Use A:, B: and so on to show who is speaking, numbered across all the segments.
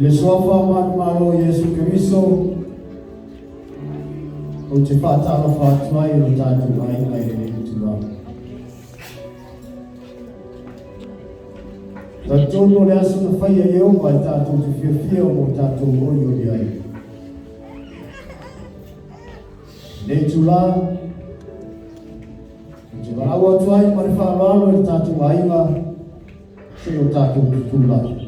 A: Le sofa malo Yesu Kristo o te whātara whātuai o tātou mai mai e tua. Ta tono le asu na whaia e opa i tātou te whiawhia o tātou oi o di ai. Le tula, te warawa tuai ma le whālalo e tātou aiga se o tātou tutulai.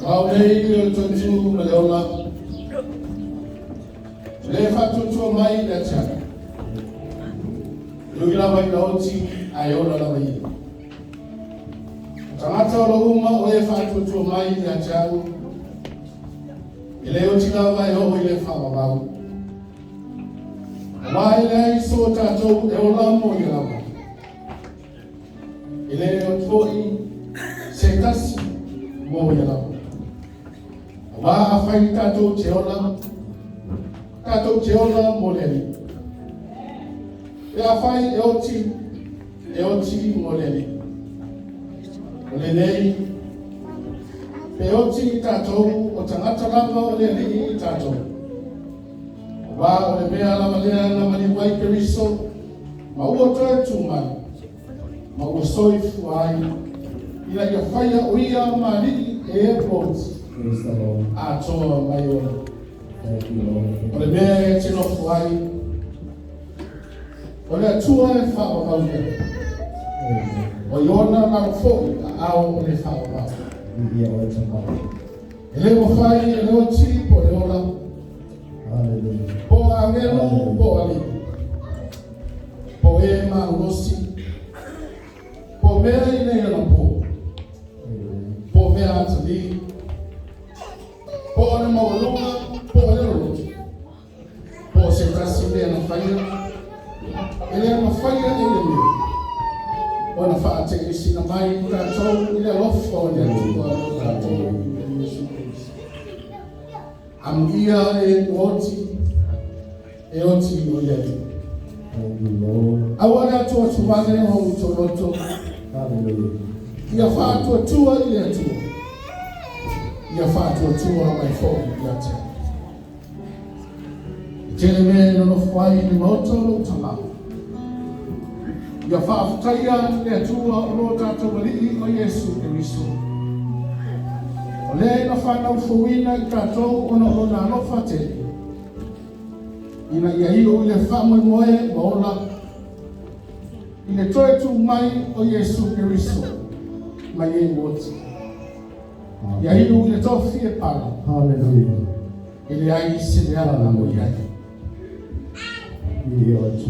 B: Aunei o tuntu maleola. Le fatutu mai le tana. Lugira mai na oti ayona la mai. Tangata lo uma o le fatutu mai le tana. Ile oti la mai o ile fa babau. Mai le so tato e ola mo ya. Ile oti setas mo ya. Wa afai tato teola moleli. E afai e oti moleli. Molelei pe oti tato o tangata lava o leli tato. Wa o le mea lama lea lama ni wai periso ma ua toe tumai ma ua soifu ai ila ia whaia o ia ma lili e airport. Toa mai o le mea e tino fuai o le atua e whakawauia o iona na fōi a ao o le whakawau e le whai e le o ti po le ola po a ngelo po a li po e ma urosi po mea i nei ana po mea atali po ana maulunga, po ana roti. Po se tasime ana faia. Ele ana faia ele me. O ana fa te sina mai ta tau ile lofo ne tua ta tau. Amgia e oti o le. Awara to tuwane ho to. Hallelujah. Ia fa to tua ile tua. Ia whātua tua mai fōi ia te. Tēne me nono whai ni mautoro tamau. Ia whaafutaia le atua o lo tātou walii o Yesu Kristo. O le na whanau fōwina i tātou ona o na alofa te. Ina ia hio i le whamoi moe maola. I le toe tu mai o Yesu Kristo. Mai e moti. Ia hinu i le tofi e pala.
A: Hallelujah.
B: Ele ai se le ala na mo iai.
A: Ia atu.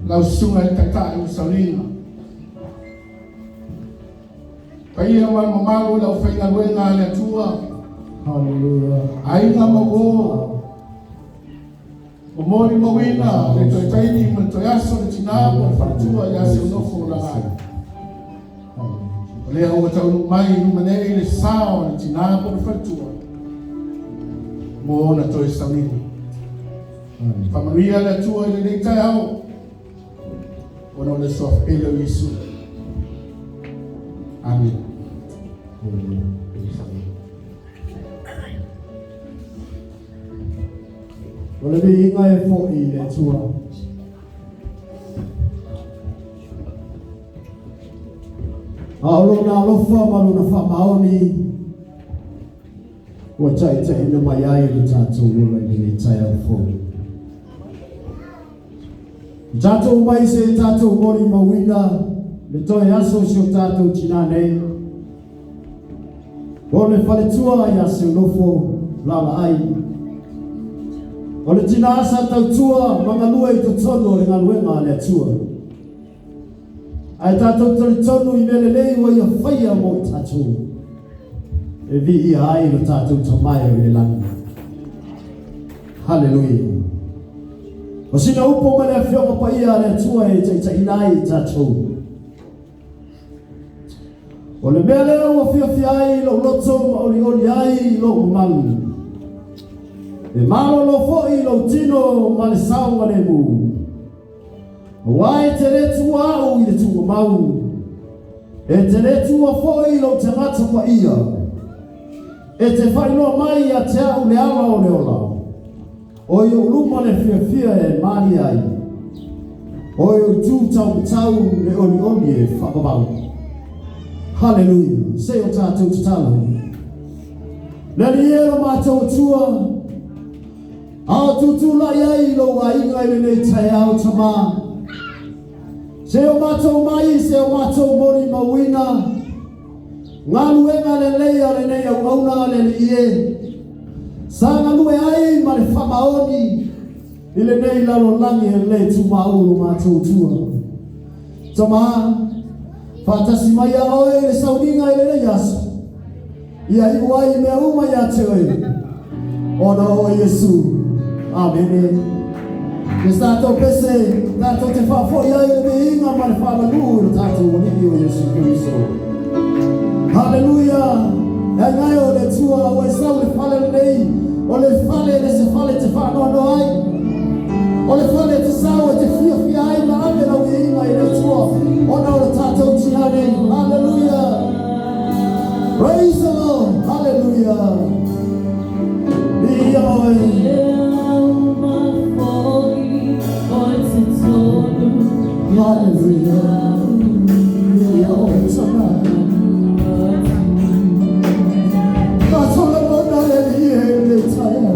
B: Lau sunga i tata i usalina. Paia wa mamalu lau whainga luenga le tua.
A: Hallelujah.
B: Ainga mo o mori mawina le toi taini mo toi aso le tinabo le whanatua i Siaunofo Laalaai. Le o tau mai manei le sao le tinabo le whanatua. Mo na toi saunini. Whamaria le tua i le reitai au. Ono le sof pelo Yesu. Amen.
A: O le inga e fo i le tua. Aolo na alofa malu na whamaoni. Ua tai ina mai ai le tātou ula i le tai au fo. Tātou mai se tātou mori mawina. Le toi aso si o tātou tina nei. O le whaletua i a Siaunofo Laalaai. O le tina asa tau tua mangalua i to tono le ngaluenga le tua. Ai tātou tali tonu i mele lei wa ia whaia mo tātou. E vi ia ai lo tātou tamai o le langa. Hallelujah. O sina upo ma le whionga pa ia le tua e te inai tātou. O le mea leo wa whiawhia ai lo loto ma oli ai lo malu. E malo lo foi lo tino ma le saunga le mu. Wai te le tua au i le tua mau. E te le tua foi lo te ngata pa ia. E te whainoa mai a te au le ala o le ola. O i uluma le fia e mari ai. O i tu tau le oli e whakabau. Hallelujah. Se o tātou te tala. Le li ero mātou tua. Ao tutula iai lo wa inga i nei tai au tama. Se o mātou mai, se o mātou mori mawina. Ngālu e ngā le leia le nei au auna le li e. Sa ngālu e ai ma le whamaoni. I le nei lalo langi e le tu maulu mātou tua. Tama, whātasi mai a oe le sauninga i le nei asu. Ia i wai mea uma ia te oe. Ona o Yesu. Amen. Ke stato pese, tato te whawhoi ai le inga ma le whamalu i tato o ni o Yesu Christo. Hallelujah. E ngai o le tua o e sau le whale nei. O le whale le se whale te whanono ai. O le whale te sau e te fia ai ma ame lau i inga i le tua. Ona o le tato tihane. Hallelujah. Praise the Lord. Hallelujah. Ia oi. Hallelujah. Ia oi sana. Katola mona le ie le taia.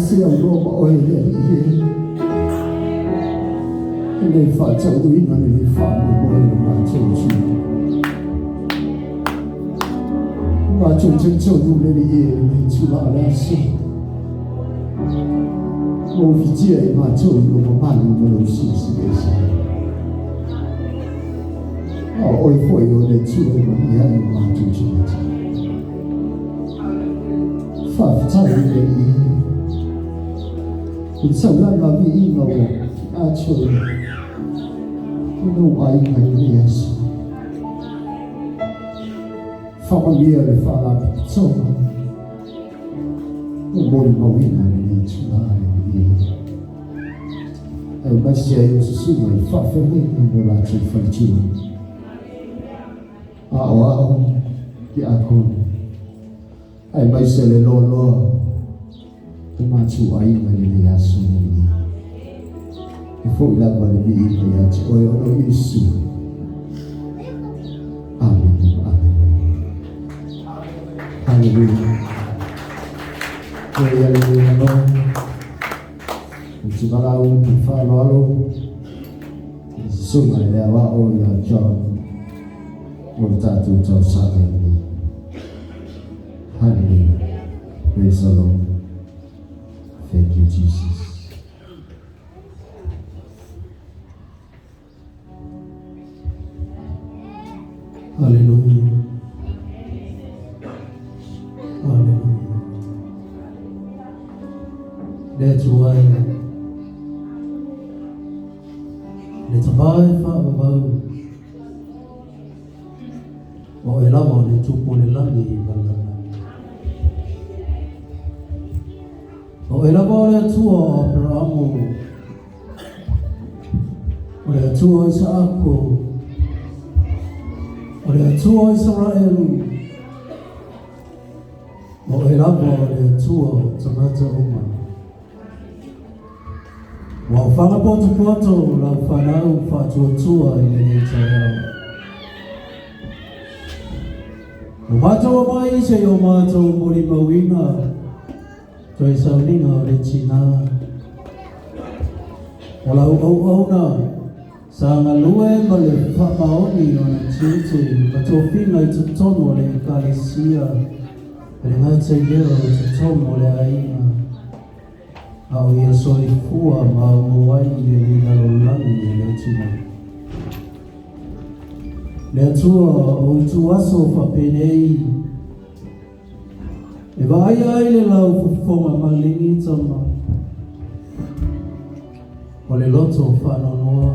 A: Siaunofo Laalaai. Ele faz a ruína, ele faz o boi, ma chung chen chou du le ye le chu la la su mo vi jie ma chou lu mo ma lu lo si si de si oi foi yo le chu le ma ya ma chung chen fa fa le ye in sau la ma vi no a chou no ai mai yes famiglia le fa la insomma un buon movimento di ciudad e ma sia io su mai fa fermi in la ci faccio wow che aku ai mai se le lolo ma ci ai mai le asu e fu la vale di ya ci o io Gesù amen. Hallelujah. Hallelujah. No. Ci parla un fa loro. Insomma, le aveva ora già portato già sapere. Hallelujah. Praise the Lord. Thank you, Jesus. Hallelujah. That's why let's buy for about what I love on the 2.11 what I love on the 2 Abraham what the 2 Isaac what the 2 Israel what I love on the 2 Tomato wa fanga poto la fanau fatuatua ile nita yao umato wa maisha ya umato muri mawina toi sauninga ole china wala au sanga lue male maoni ona chite matofina itutono ole kalisia ele ngata yero itutono ole aina au ia soifua mauai le lalolani le tuna le tua o tuaso fapenei e vai ai le lau fufoma malingi tama o le loto whanonoa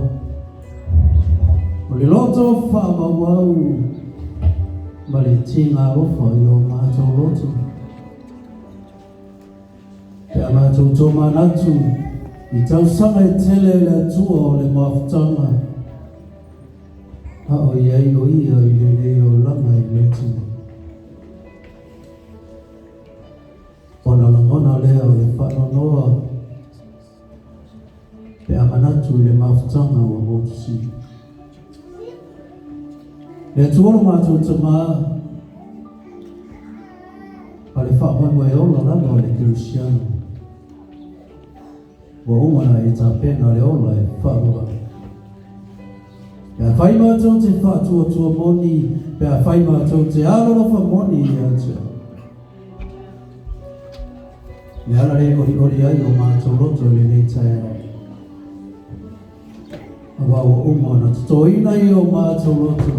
A: o le loto whamawau ma le tinga ofa i o mato loto e amato toma natu i tau sanga e tele le atua o le mawhtanga a o iei o ia i le leo langa i le tuma ona langona lea o le whanonoa pe amanatu i le mawhtanga o motusi le atua o mato tama pa le whamoe e ola langa o le Kirisiano wa umana i ta pena le ola e wharoa. Pea whai mātou te whātua moni, pea whai mātou te alofa moni i atua. Me ala re ori ai o mātou roto le nei tae au. Awa wa umana tutoina i o mātou roto.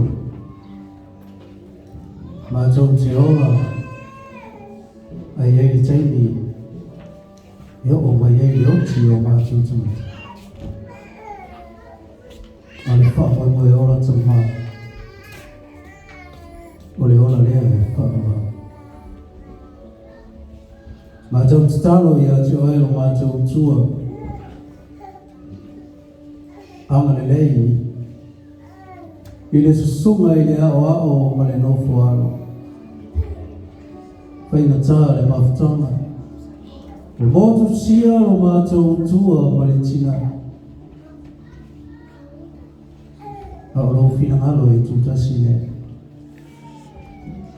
A: Mātou te ola ai ei teimi yo o mai e yo ti o mātou tamata. Ale whapai mo e ora tamā. O le ola lea e whapai. Mātou te talo i ati o ero mātou tua. Angane lei. I le susunga i le ao ma le nofo alo. Whaina tā le mawhtanga. O motu sia o mātou tua malitina. A o lau whina ngalo i tūtasi ne.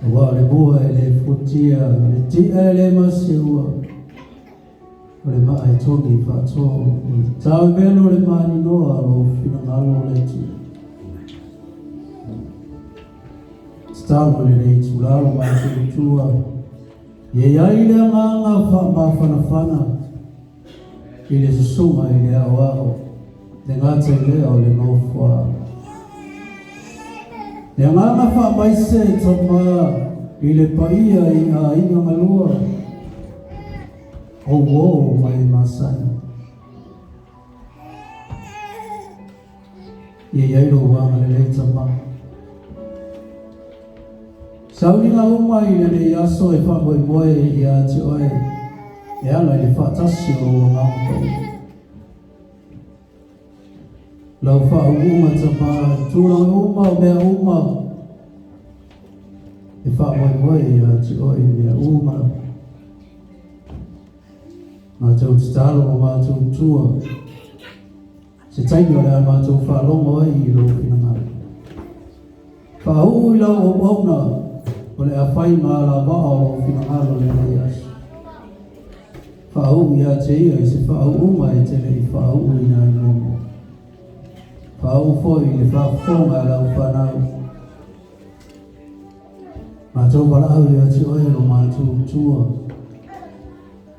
A: O wā le bua e le futia, le tia e le masiua. O le maa e togi whātō. O le tāu belo le maani noa o whina ngalo le tia. stalo le nei tulalo mātua. Ye yai le nganga whanafana. I le susunga i le awao. Le ngata i lea o le maufua. Le nganga whamaise tama i le paia i a inga malua. O wo mai masai. Ye yai lo wanga le le tama. Saulinga umai le le yaso e whamoe moe i a te oe. E ala le whatasi o ngāpai. Lau wha uma tama, tūranga uma o mea uma. E whamoe moe i a te oe mea uma. Mātou te talo o mātou tua. Se tainga lea mātou whalongo ai i lo pinanga. Whau i lau o mauna. O le a whai maa la maa o pinanga lo le nei asu. Whau i a te ia i se whau uma e tele i whau i nai momo. Whau foi le whafonga lau whanau. Mātou walau i a te oero mātou tua.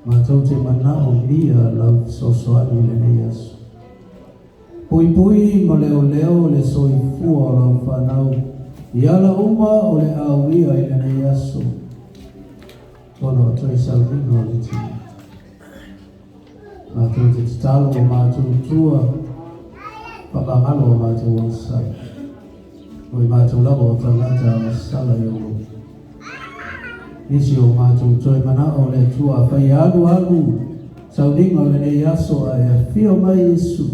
A: Mātou te manao mia lau sosoani le nei asu. Pui pui ma leo leo le soifua lau whanau. Iala uma o le awia i le nei asu. Ono toi salvino le tini. Mātou te talo o mātou tua. Whakangalo o mātou ansai. Oi mātou labo o tangata o sala i oro. Nisi o mātou toi mana o le tua. Whai alu alu. Saudinga o le nei aso a e whio mai Yesu.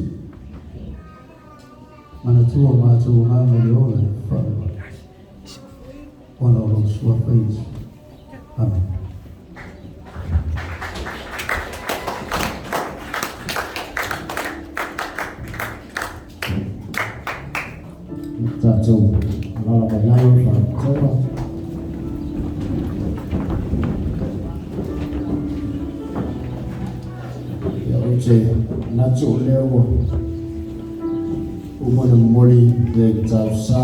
A: Mana tua mātou ngāma i ola e whai. Ona o lo sua whai Yesu. Amen. Tātou, nala banyayo whakatoa. Ia oche, natu o leo umona mori de tau sa.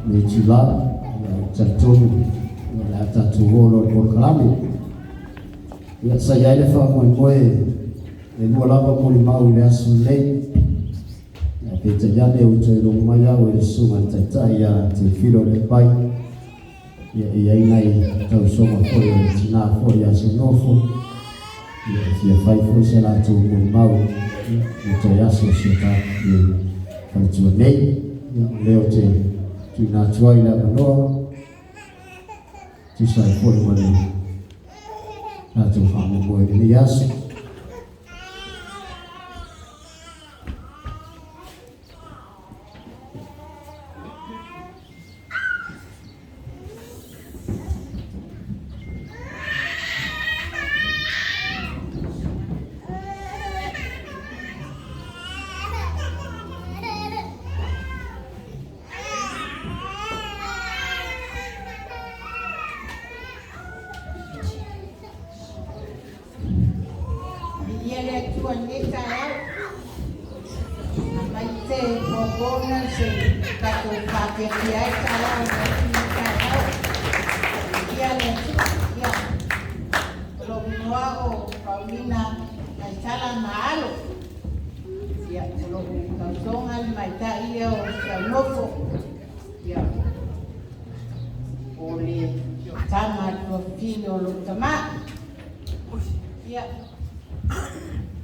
A: Me tila, tātou, ia tātou holo o kalami. Ia sa iaile whamoe moe, e mua lava mori mau le asu lei. E te iane o te rongo mai au e sunga taitai a te whiro le pai. Ia i ainai tau songa fwoi o tina fwoi a Siaunofo. Ia fia whai fwoi se la tau mui mau. Ia te aso se ta i whaitua nei. Ia leo te tuna tuai la manoa. Tisai fwoi wane. La tau whamu moe ni aso.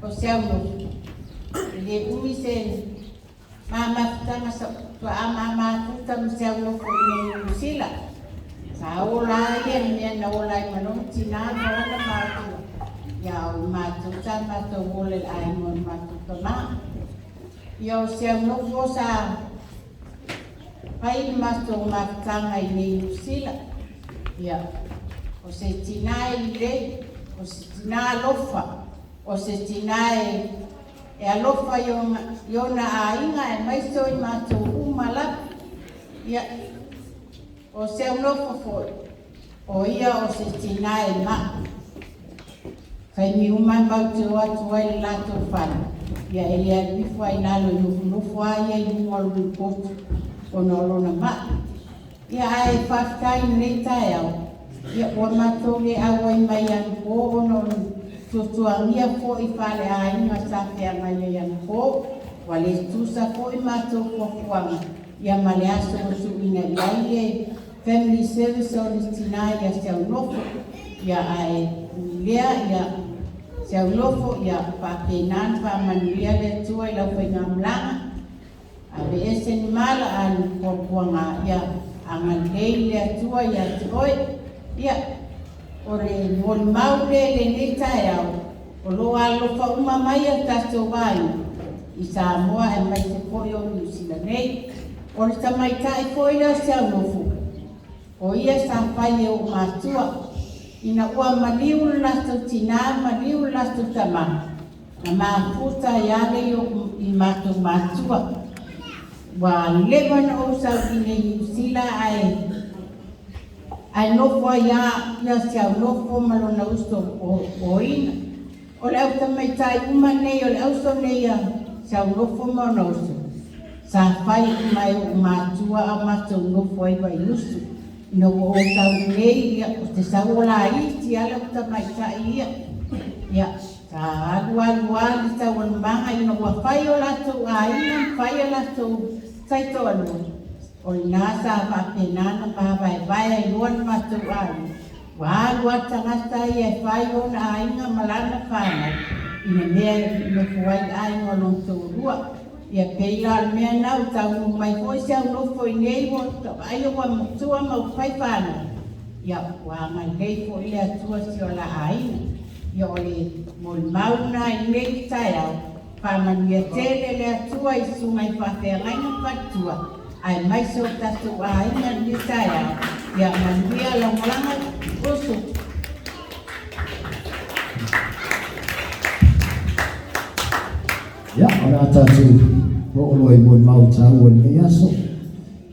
C: O Siaunofo. Le umisen mama tama sa tua mama tama Siaunofo ni sila. Sa ola yen ni na ola manom tina na matu. Ya matu tama to wole ai mon matu tama. Ya Siaunofo sa pai matu matanga ni sila. Ya o se tina ile o se tina lofa. O se tinae e alofa yona a inga e maiso i mātou umala ia o Siaunofo foi o ia o se tinae ma kai mi umai mautu atu ai lato whana ia e lea wifua i nalo nufu a ia i mua lupotu ono lona ma ia ai whaftai nei tae au ia ua matonge au ai mai anu ko ono tutuangia po i whale a inga sa whea mai anu ko wale tusa po i mato ko kuanga ia male aso o su ina iai e Family Service o Listina ia Siaunofo ia ai lea ia Siaunofo ia whakenan whamanuia le tua i lau whainga mlanga ave ese ni mala anu ko kuanga ia angalei lea tua ia tuoi ia ore ngol maule le nita yao o lo alo fa uma mai a tato vai i Samoa e mai te poi o New Zealand nei o le tamaitai poi leo Siaunofo o ia sa pai e o matua ina ua maliu lato tina maliu lato tama na mafuta yale i matua wa levan o sa ine New Zealand ai nofo ia Siaunofo malona usto o ina. O le au tamaitai uma nei o le austo nei a Siaunofo malona usto. Sa whai mai o matua a matou nofo ai vai usto. Ina o tau nei ia o te Siaunofo Laalaai ti ala o tamaitai ia. Ia, sa alu li tau anumanga ina ua whai o latou a ina, whai o latou taito anu. O nasa mapenana vai i luan matou ai. Wa tangata ia fai ona ainga malana whana. Ina mea no fuai ainga lon tōrua. Ia peila mea nau tau mai hoi Siaunofo i nei mo ai o wa mutua mau whai whana. Ia wa ngai fo ia tua si o la aina. Ia o le mauna i nei tai au. Whamanuia tele le atua i sungai whawhengaina patua. Ai mai so tatu ainga ni taya ia mandia langa usu
A: ya ora tatu ko lo mo mau tau ni aso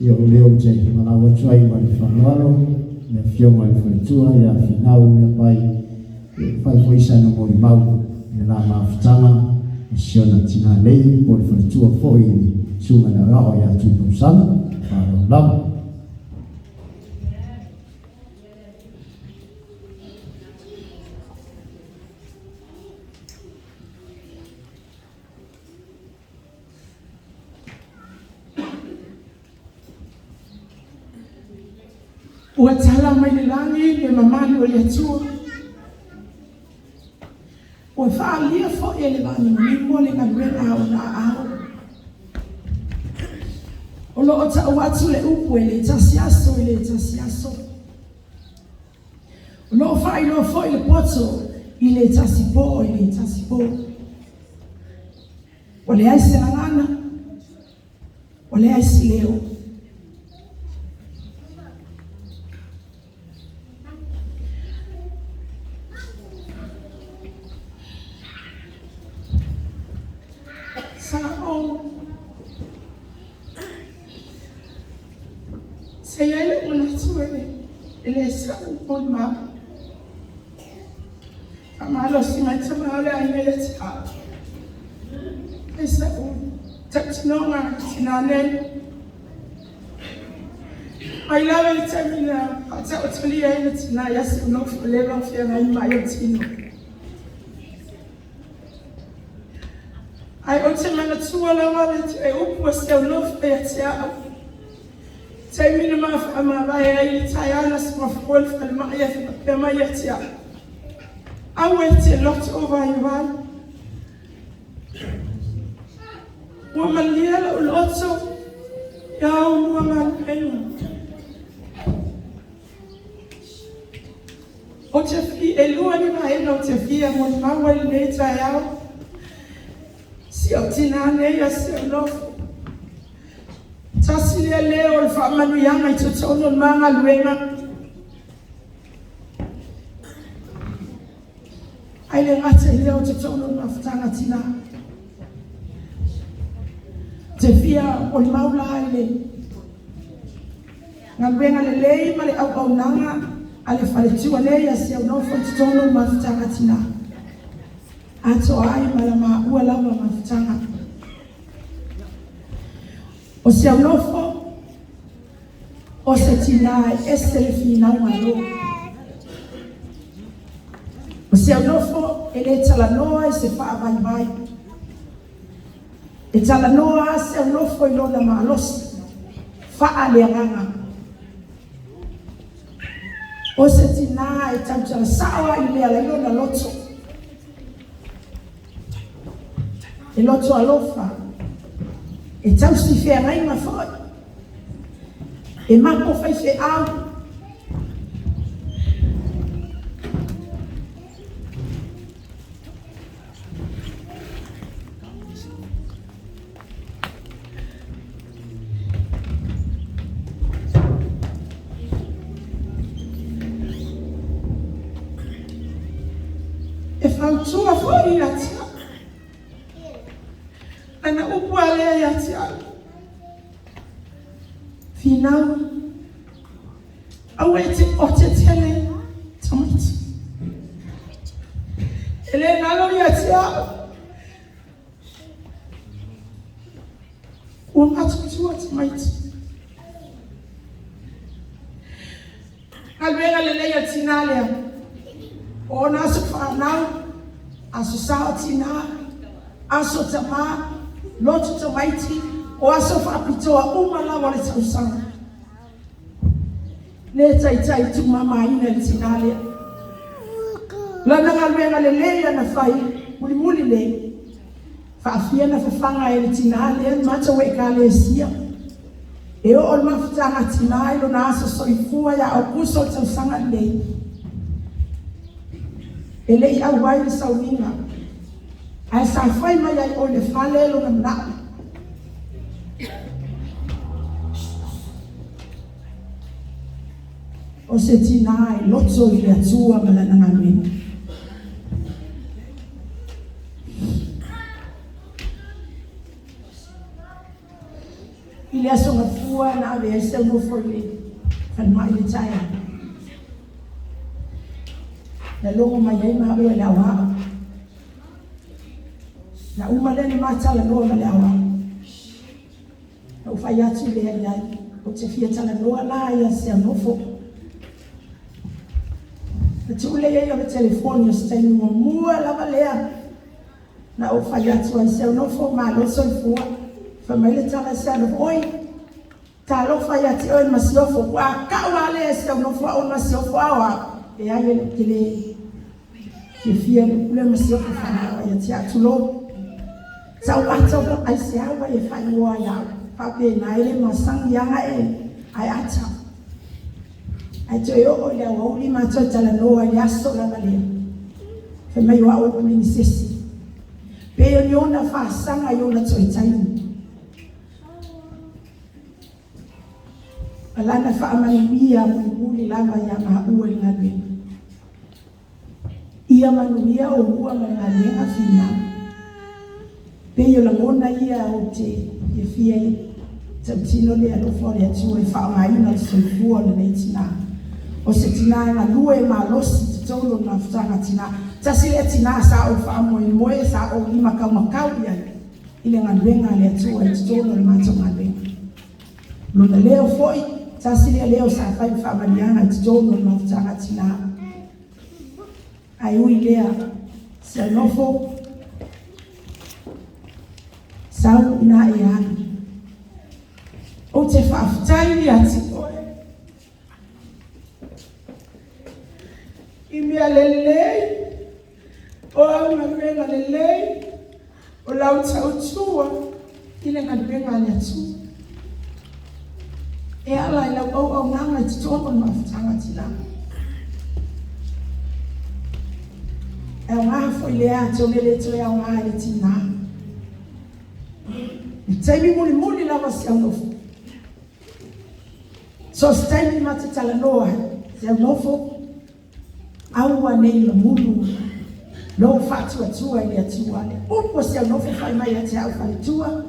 A: ia o leo je ki mana wa trai ma ni fanalo ne fio mai futua ia finau ne pai pai foi sa no mo mau ne la mafutanga siona tina lei por futua foi sunga na rao ya tupu sana para lam
D: ua tala mai le langi le mamani o le atua ua whaalia fo e le mani mo le kanuera au na au o lo o ta watu le upu e le tasiaso e le tasiaso o lo o wha ilo fo i le poto i le tasipo i le tasipo o le aise langana o le aise leo saya le una suele ele sa un ma amalo si mai tama le ai le tsa esa un taxinonga sinane ai la le tamina ata otoli ai le tina ya se no le lo fia ai mai tino ai o te mana tua la wale te upu se no fia tia Taimina ma vai ai taiana se mafol fal ma ia fa ma ia tia. Awete lot over you vai. Woman liela ulotso ya woman enu. O te fi eluani vai no te fi a mon mawa le taiao. Si o tinane ya se no Tasilia leo le whamanu yanga I tutono manga luenga. Ai le ngata leo tutono mafutanga tina. Te fia o le maula ai Ngā luenga le lei ma le au nanga a le whaletua lei a Siaunofo tutono mafutanga tina. Ato ai ma la maua lava mafutanga. O Siaunofo o se tina e se fina malo. O Siaunofo e le talanoa e se wha vai vai. E talanoa a Siaunofo i lona maalosi. Wha le ranga. O se tina e tautala sawa i lea la lona loto. E loto alofa. E tausi fea ngai mafoi. E mako fai fe au. E fautua foi yatia. Ana upu alea yatia. Finau. Awete otetele tamati. Ele nalo yatia. Umatutua tamati. Alwega lele yatinalea. Ona aso whanau, aso saotina, aso tama, lotu tamaiti, o aso whapitoa umalawa le tausanga. Le taitai tu mama ina le tinalea. Lana ngalwenga le leia na whai, muli le. Whaafia na whawhanga e le tinalea, mata weka le sia. E o ol mafutanga tinai, lo na aso soifua ya au kuso tausanga le. Ele ia wai le sauninga. Ai sa fai mai ai o le whalelo na mnau. O se tina ai loto i le atua ma lana ngamina. I le aso ngafua na ave ai Siaunofo le whanmai le taia. Na longo mai ai ma ue le awa. Na umalene matala noa ma le awa. Na ufai atu le ai. O te fia tala noa la ia Siaunofo. Na tule ia le telefoni o steni mua lava lea. Na ufai atu ai Siaunofo ma lo soifua. Famile tala Siaunofo oi. Ta lo fai atu oi masiofo. Wa kawa le Siaunofo o masiofo awa. E ai le kile ke fia le masiofo whanau ai ati atulo. Sau atau ai seawa e whanua iau. Pape na ele masang yanga e ai atau. Ai to yo o lea wauli mato tala noa i aso la valea. Fe mai wa o kuni sisi. Pe yo niona whaasanga yona toi tainu. Alana whaamanuia muli lava ya maha ua inga bena. Ia manuia o ua mga lenga fina. Peyo la ngona ia o te fia tautino le alofo le atua i whaamaina le soifua le neitina. O se tina nga lue ma losi te tolo na futanga tina. Tasi le tina sa o whaamo i moe sa o lima kau makau ia. Ile nga luenga le atua i te tolo le mato nga luenga. Luna leo foi, tasi le leo sa whai whaamanianga i te tolo le mafutanga tina. Ai ui lea Siaunofo sau ina e ana. O te whaafutai ni ati oe. I mea lelei, o au ngaruenga lelei, o lau tautua, i le ngaruenga le atu. E ala i lau au nanga i te tōko na mafutanga tilanga. E o ngaha foi lea tōne le toe au ngaha le tina. I taimi muli lava Siaunofo. So staimi mate tala noa Siaunofo. Aua nei la mulu. Lo fatu atua i le atua. Upo Siaunofo fai mai ate au fai tua.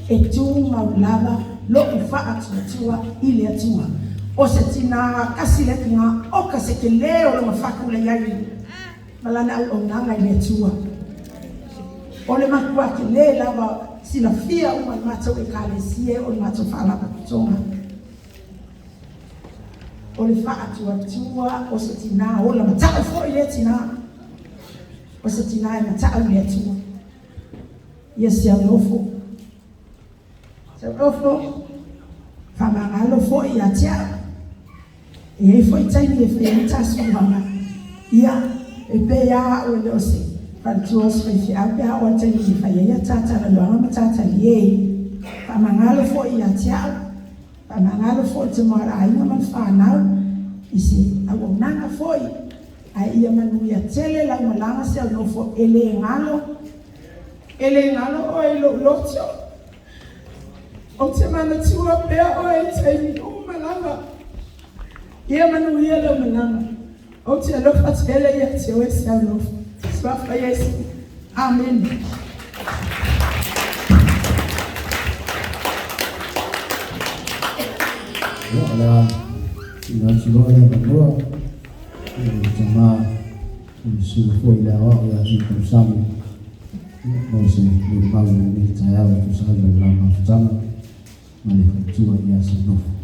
D: E tu maulava lo fatu atua i le atua. O se tina kasi le kinga o kase ke leo lo mafaku le yai. Malana au nanga i le tua. O le makua ke le lava sila fia uma mato e kale sie o mato fala tonga. o le whaatua o se tina o la matau fo i le tina o se tina e matau le atua ia Siaunofo whamangalo fo i atia e fo i taimi e whea tasu wanga ia e pea o le ose whantua o se whea pea o taimi i whaia ia tātara luanga matātari e whamangalo fo i atia whamangalo fo i te mara ainga man whanau i se awonanga foi ai ia manu ia tele la malanga Siaunofo ele ngalo o elo lotio o te mana tua pea o e taimi o malanga ia manu ia lo malanga o te alofa tele ia te oe Siaunofo swafa Yesu amen.
A: Ala ina chilo ya bandua jama Siaunofo Laalaai ya hidup sami mose limau ni tayao tusanga la mafutana malikutua ya Siaunofo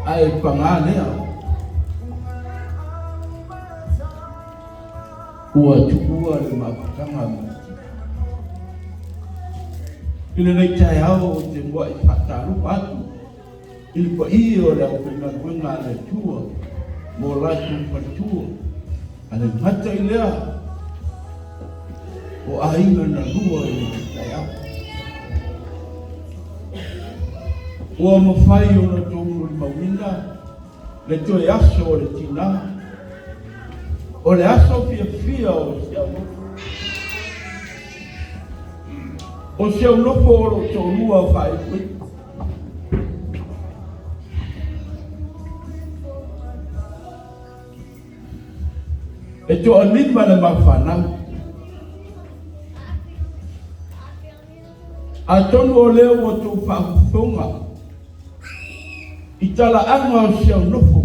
B: ai pangane ua tukua le maputanga ile nei tai au te mua i pataru patu ili pa iyo le au penga le tua mo latu patua ale mata ilea o ainga na lua ili tai au ua mawhai o na tōmu li mawina le toe aso o le tina o le aso fia o Siaunofo o Siaunofo o lo tōmua o whae kwe e to anima le mawhanau a tonu o leo o tō whahuwhonga i tala anga o Siaunofo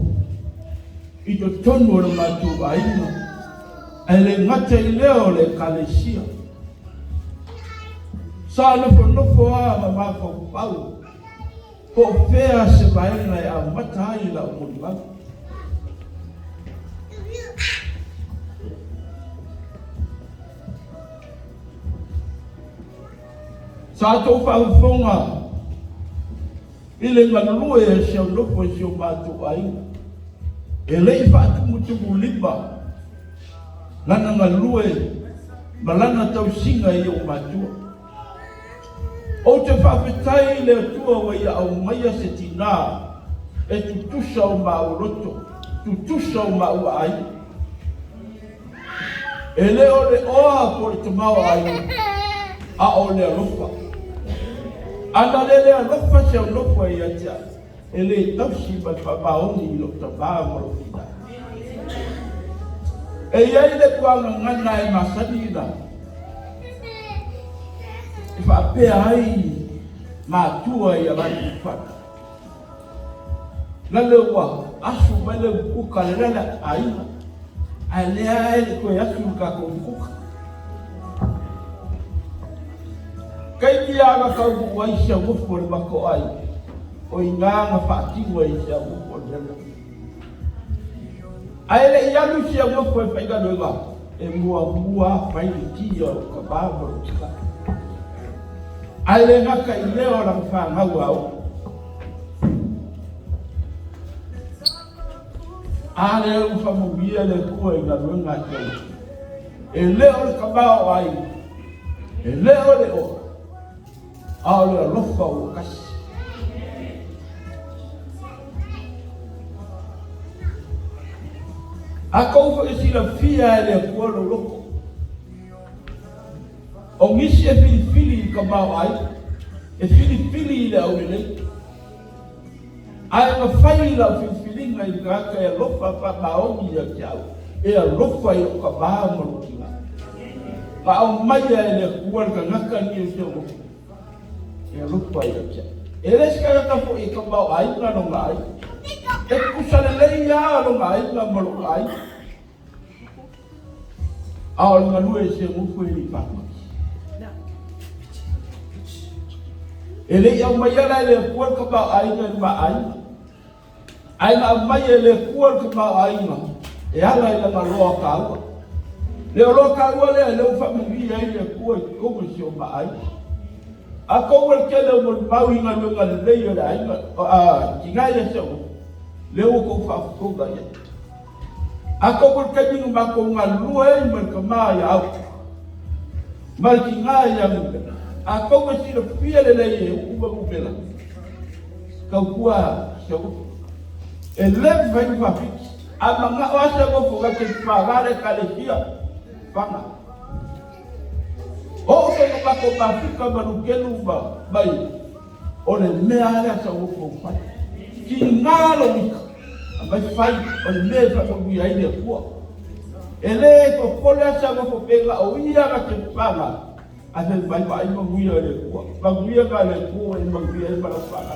B: i to tonu o le matu aina e le ngata i leo le kalesia sa nofo a mamako pau po fea se vaina e a mata i la umuriwa sa tō whahuwhonga ile manulue e Siaunofo e sio matu aina e lei whaatu mutu mulima lana ngalue malana tau singa i o matua
E: O te whawhetai le tua wa ia au maia se tina, e tutusa o mauroto, tutusa o maua ai. E leo le oa po le tamau ai, a o le alofa. Ana le alofa Siaunofo ia tia, e le tausi ma whamaoni ilo tabaa marofina. E iai le kuanga ngana e masanina, e whapea ai mātua i a mani whana. Na lewa, asu mai le kuka le rana aina, a lea e le koe asu ka kou kuka. Kai ki aga kau wai Siaunofo le mako ai, o i nganga whaatingwa i Siaunofo le rana. Ai le ialu Siaunofo e whaigano inga, e mua whaini tia o ka bāma o tika. Ai le ngaka i leo na whangau au. A le au whamumia le kua i ngā runga Siaunofo. E leo le kabao ai, e leo le o, a le alofa o kasi. A kou e sila fia e le kua lo loko. O ngisi e filifili i kabao ai, e filifili i le au le nei. Ai ma whai la filfilinga i ngaka e alofa pa maoni i a kiau, e alofa i o kabao marukinga. Ka au mai e le kua ka ngaka ni e Siaunofo, e alofa i a kiau. E reska ngaka po i kabao ai nga no ngai. E kusalelei ia lo ngai nga malo ai. A o nga lue Siaunofo i li whakma. E le au mai ala le kuar ka ba ai nga ma ai. Ai nga mai le kuar ka ba ai nga. E ala ila ma loa ka ua. Le loa ka ua le whamiri ai le kuar i konga si o ma ai. A konga ke le mo mau inga lunga le leio le ai nga. Ki ngai le Siaunofo. Le o ko whafukonga ia. A konga ke minga ma konga lua e ma ka maa ia au. Ma ki ngai ia munga. A konga si le pia le lei e uba upela. Kau kua Siaunofo. E le vai whawhiki. A manga o Siaunofo ka te whagare ka le hia. Whanga. O se ka mako mawhika manukelu mai. O le mea lea Siaunofo whai. Ki ngalo wika. A mai whai o le mea whakawhi ai lea kua. E le ko kole a Siaunofo penga o ia ka te whanga. A te vai vai manguia le kua. Manguia ka le kua e manguia e mana whanga.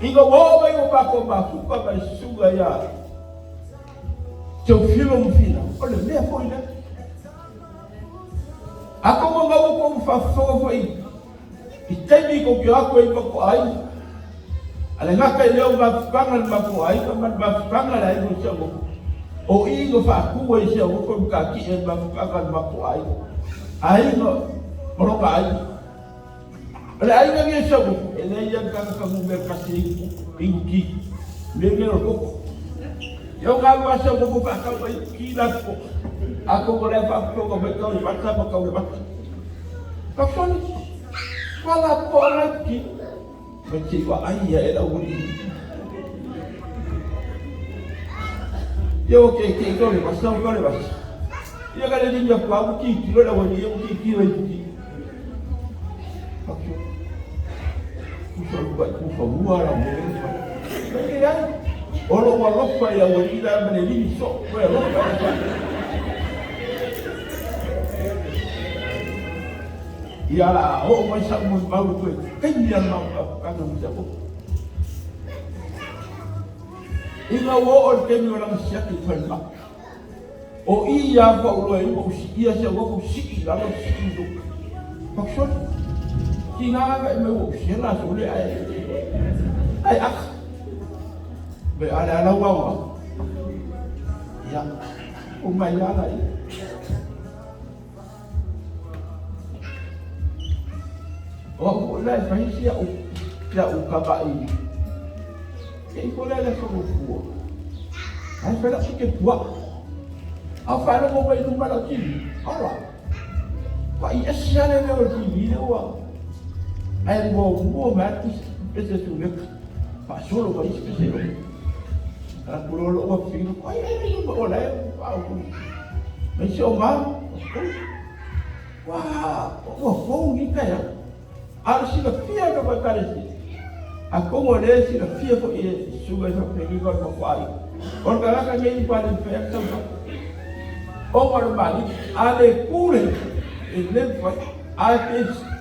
E: Inga wā mai o bako mawhuka mai sunga ia. Te o whilo mwhina. O le mea fo ina. Ako mo ngau ko mwhawhawa i. I teimi ko ki ako i mako ai. Ale ngaka i leo mawhukanga ni mako ai. Ka man mawhukanga lai mo Siaunofo. O ingo whakua i Siaunofo mka ki e mawhukanga ni mako ai. Ai no moronga ai. Ale ai nga nge Siaunofo. E le ia kaka mume kasi ingu ki. Me ngero koko. Yo ngā lua Siaunofo whakau ai ki lako. Ako ko le whakau me kau le bata ma kau le bata. Kaksoni. Wala po rai ki. Me ki wa ai ia e la uri. Yo ke kau le bata kau le bata. Ia ka le ringa kua ki ki lo la wani yo ki rai ki. Kaksoni. Kusa lupa kufa muara mo. Kaya ai. Olo wa lofa ya wani la mene lini so. Wa lofa ya. Ia la ho mai sa mo mau ko. Kai ia mau ka no sa ko. Ina wo o ke ni ora sia ki fa. O ia fa ulo e mo si ia sa wo si la lo si do. Pakshot. Ki nga ga me wo si la so le ai. Ai ak. Be ala wa. Ya. O mai ala ai. O lai fai sia o kabai. Ke ko lai la so fu. Ai fa la ke tua. A fa la mo vai no mala ki. Ala. Vai sia le o ki ni wa. Ai mo ma pese tu le pa solo pa pese lo. Ara pulo lo wa fino. Ai mo la au. Me se o ma. Wa, o ni ka ya. Ara si la fia ka ba kare si. A como le si la fia ko e suga so pe ni ko ko ai. On ka ka ngi pa ni pe ta. O ma ba ni ale kure e le fa a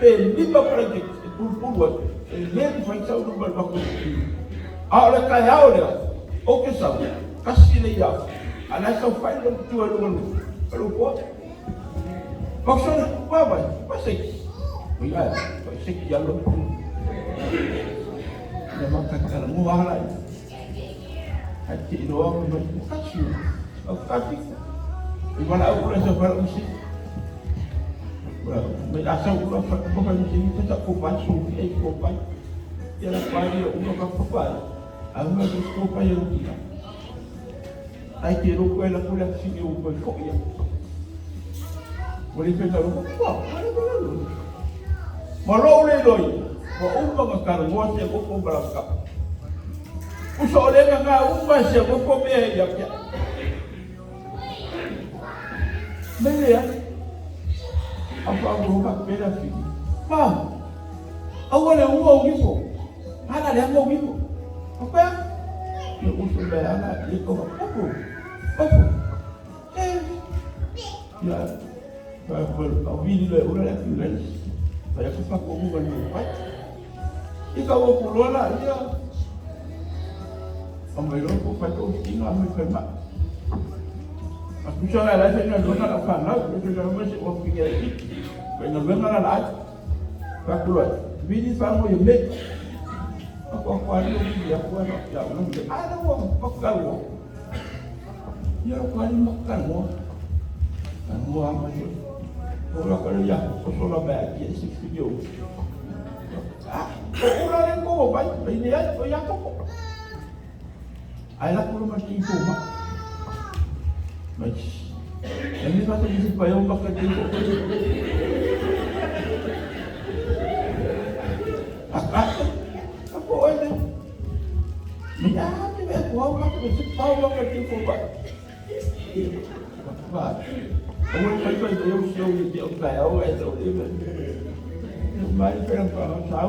E: pe liba project pulpulwa e le fa sa no ba ko. Ahora ka ya ora. O que sabe? Kasi le ya. Ana sa fa no tu lo. Pero ko maksudnya apa? Masih, ya, masih jalan. Nama kata mualah. Hati doang kasih, kasih. Ibarat aku rasa baru mesti. Berasa aku bukan sini tak kupas, kupas. Jangan pagi aku tak kupas. Aku harus kupas yang tidak. Ai kira aku nak pulang sini aku kok ya. Boleh kita lupa, mana boleh? Malau le doi, umba makar muat yang aku berangkat. Usah le ngah umba yang aku meh ya. Mana ya? Apa aku buat beda sih? Ma, awal yang mau gitu, mana yang mau gitu? Apa? Ya usah bayar itu apa? Ya. Kau bila orang lelaki lain, saya kepak hubungan berpat. Jika awak pulau lah dia, ambil orang patut tinggal ambil kerma. Aku cakap lah saya nak dengar apa nak, kita jangan masih orang fikir lagi. Kalau dengar lah, tak keluar. Bini sama yang baik. Aku ada dia, aku ada ya, ada orang makan orang. Ya aku ada makan orang. Dan orang macam orang kalau yang kosolah baik dia setuju. Orang yang kau baik, ini yang kau. Ayah aku mesti cuma. Baik. Ini satu bisik bayar makan dia. Aku ada. Ni aku makan bisik bayar makan dia baik. Baik. Ông phải có yêu siêu thì ông phải ông ấy rồi đi về mấy cái làm sao sao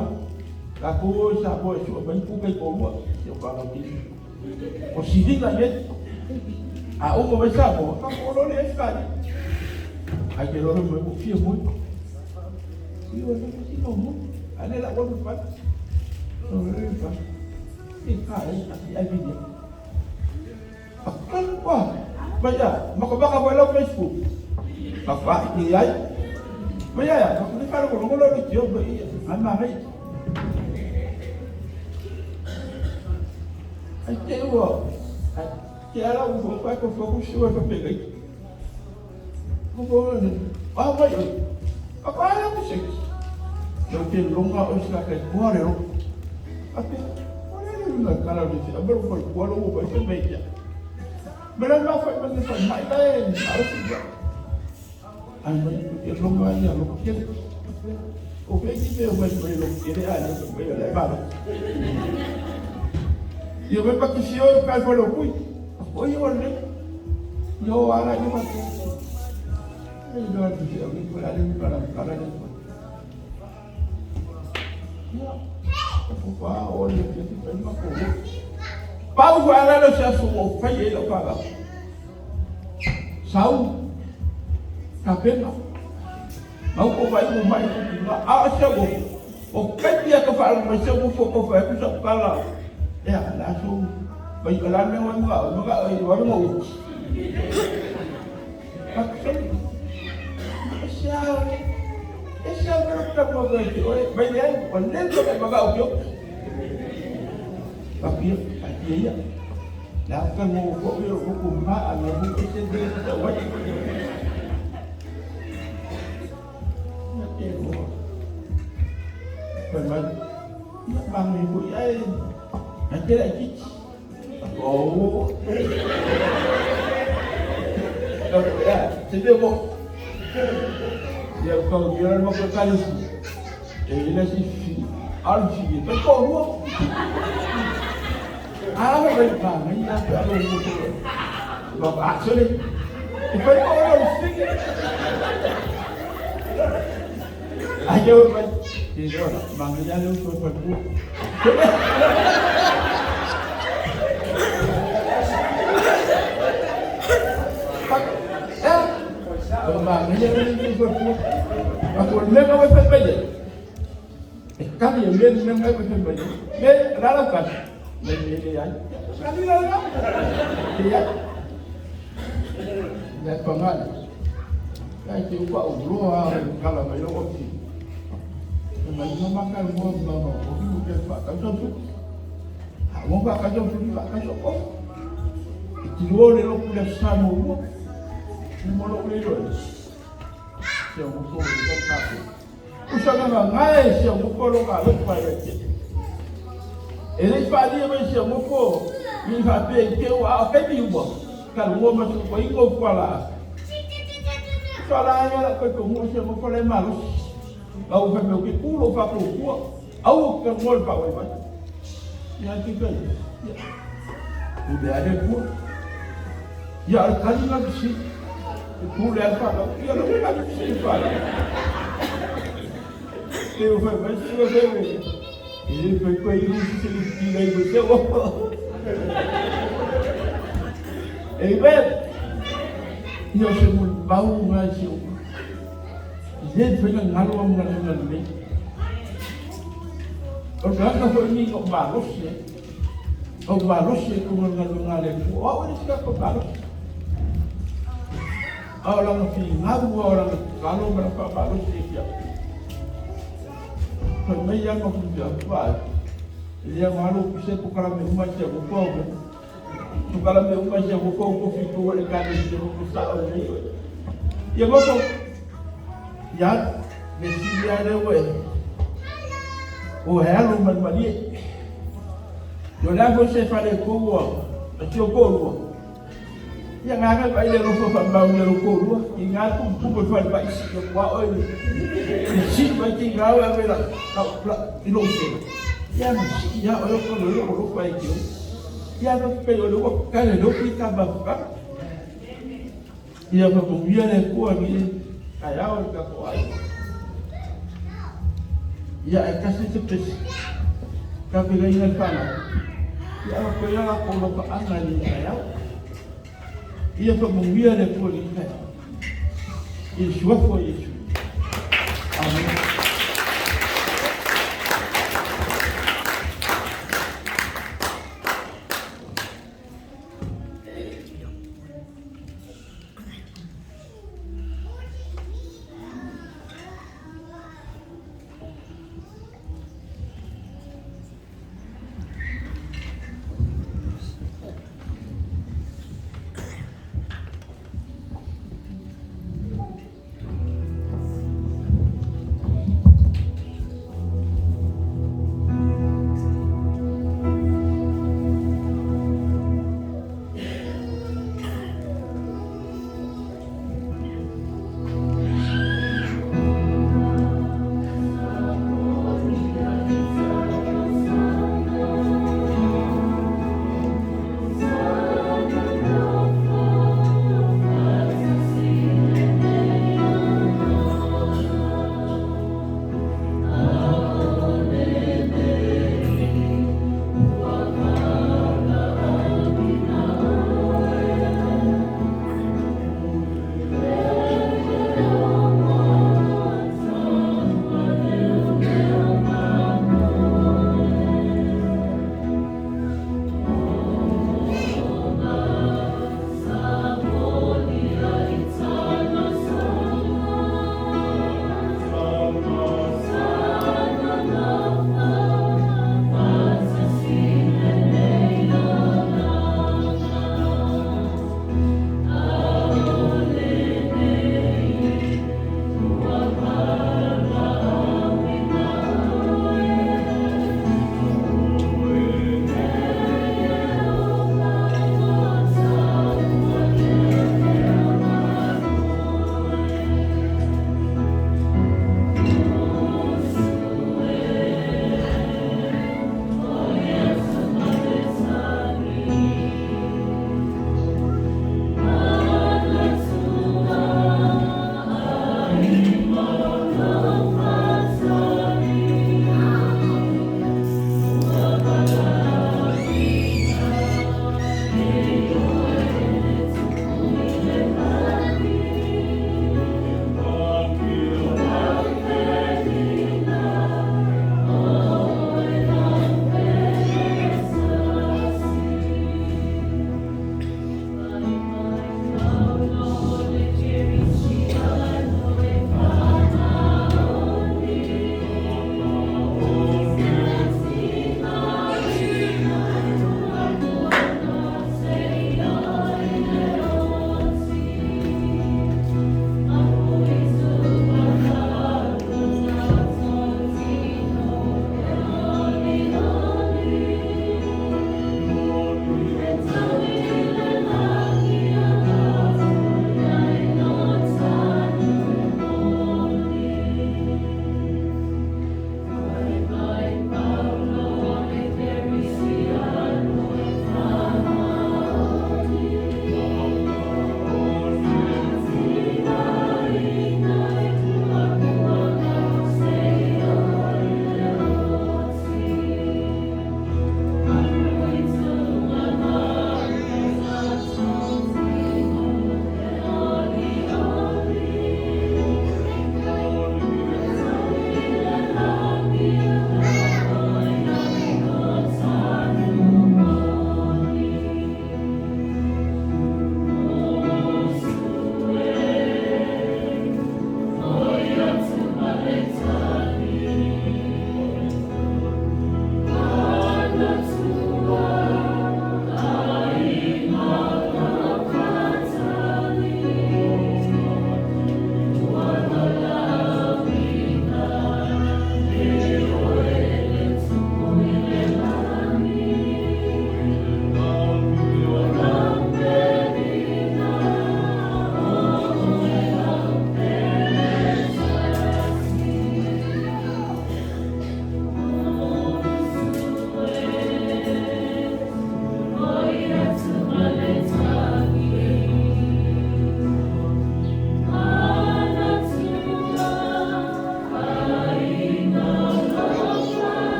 E: cả cô sao cô chụp bánh cô cây cốm ạ chụp vào đầu tiên một xí đích là biết ông có mấy sao của các cô đó đấy cả ai kêu nó mới một phía mũi phía nó chỉ có mũi anh ấy lại có một phát rồi đấy phát cái này ai biết nhỉ căng quá bây giờ mà có bác nào vào Facebook Bapak dia, macam ya, ni kalau orang ni jauh beri, mana ni? Ajewa, tiada orang pakai fokus siapa pakai. Kau ni, apa ya? Apa yang mesti? Mungkin rumah orang sekarang kuar ya. Apa? Orang ni nak kalau di sini, berapa kuar orang pakai meja. Berapa pakai mai lain, harus juga. Ano yung rumah niya, lukir. O pwede ba may lukir yan, may alay yung may pagkisiyo, kahit wala uy. O yun rin. Yung wala niyo mati. Ay, doon siya, wala rin parang rin po. Ako pa, o yun, kasi pwede makuha. Pag wala na siya, sumupay, ilo pa. Sao? Kapena, mau kau baik itu juga. Asal kau kerja kepala macam kau baik itu sekala. Ya, langsung baik kelam yang enggak baru mau. Asal berapa mau itu? Baik dia, pandai kau bagai ujuk. Tapi dia, dah kan mau kau hukum mak, anak hukum sendiri tak wajib. Phần bằng mình bụi ấy anh cái lại chích ồ đâu đấy chính là một giờ cầu gì nó có cái gì ila si alfi pe ko ru ala ve pa ni ya pe alo mo to ba ba sole e pe ko ru si ayo ba ti ro ma ngi ya lu so pa ku ba ngi ya lu so pa ku aku memang wafat baja. Kami yang dia memang wafat baja. Dia ralakan. Dia kami ralakan. Dia. Dan pengal. Saya cuba ulang kalau mahu opsi. Mahu makan mau bukan pak kacau tu. Mau pak kacau tu pak kacau kok. Itu dia lo punya samu. Semua lo punya lo. Siang mukul di kaki. Usaha ngai siang mukul orang lupa lagi. Ini pagi apa siang mukul? Ini pagi kau apa diubah? Kalau mau masuk kau ikut kuala. Soalnya nak kau mau siang mukul malu. Kau kan mau ikut pulau pakai kuat. Awak kan mau pakai apa? Yang kita. Udah ada kuat. Ya kali lagi sih. Pulau apa? Ya lupa sih pak. Eu falei, mas se você ver, ele foi com ele se ele tira aí você ei velho, e eu chego muito bom mas eu gente foi ngalo ngalo ni orang nak pergi ke balos ya ke balos ya ke ngalo oh ini siapa balos orang ngalo orang kalau berapa balos dia May yang aku jawab, dia malu bisa pukaran rumah saya buka, pukaran rumah saya buka, kopi tu ikan di buka ni. Ya buka, ya mesti dia ada way. Oh hello mandi. Jodoh aku saya pada kuah, cukup. Yang agak baik dia lupa pembau dia lupa. Ingat tu bukan baik sih kuah ini. Si baik tinggal apa lah. Ilusi, ya mesti ya orang kalau baik itu, ya kalau kalau kita bapak, ya pembiayaanekuat ni, kaya orang kuat, ya kasih cepet, tapi lain apa? Ya apa yang aku lupa anak ni kaya, ya pembiayaanekuat ni kaya, Yesus apa Yesus, amin.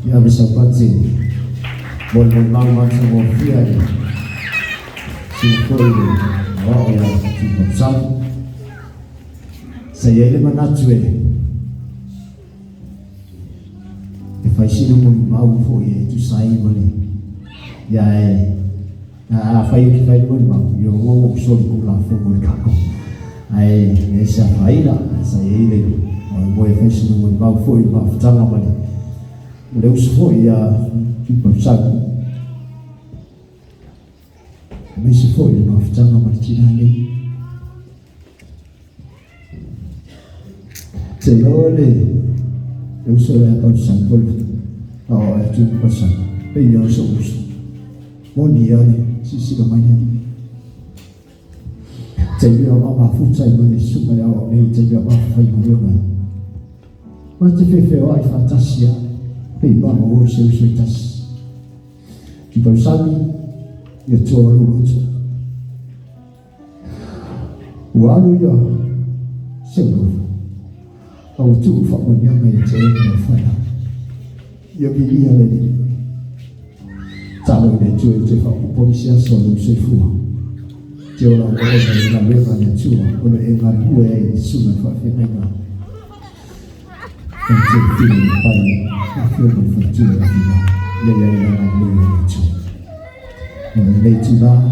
A: Ya bisa baca, boleh mama semua fiat, simple, oh ya, simple sam. Saya ini mana cuy? If sino mau fo itu saya boleh, ya, apa yang kita mau, yo mau sorry kulah fo boleh kako. Saya faida, saya ini, mau sino mau fo itu mau jangan boleh. Udah usah ya kita sagu. Masih foi maaf jangan bercina ni. Celole, usah ya kau sampul. Oh itu pasal. Peyau seus. Monia ni sisi kemana ni? Jadi apa futsal mana supaya orang ni jadi apa faham orang. Macam fefewa fantasi. Peiba mau sesuatu kita sami ya coba lucu walu ya Siaunofo au tu fakon yang mai cewek fana ya bibi ya lagi tahu dia cuy fakon polisi solo sefu jauh lah orang yang ngambil banyak cuy kalau enggak gue sungai fakon enggak untuk film paling film berfungsi lagi yang lucu. Lucu lah,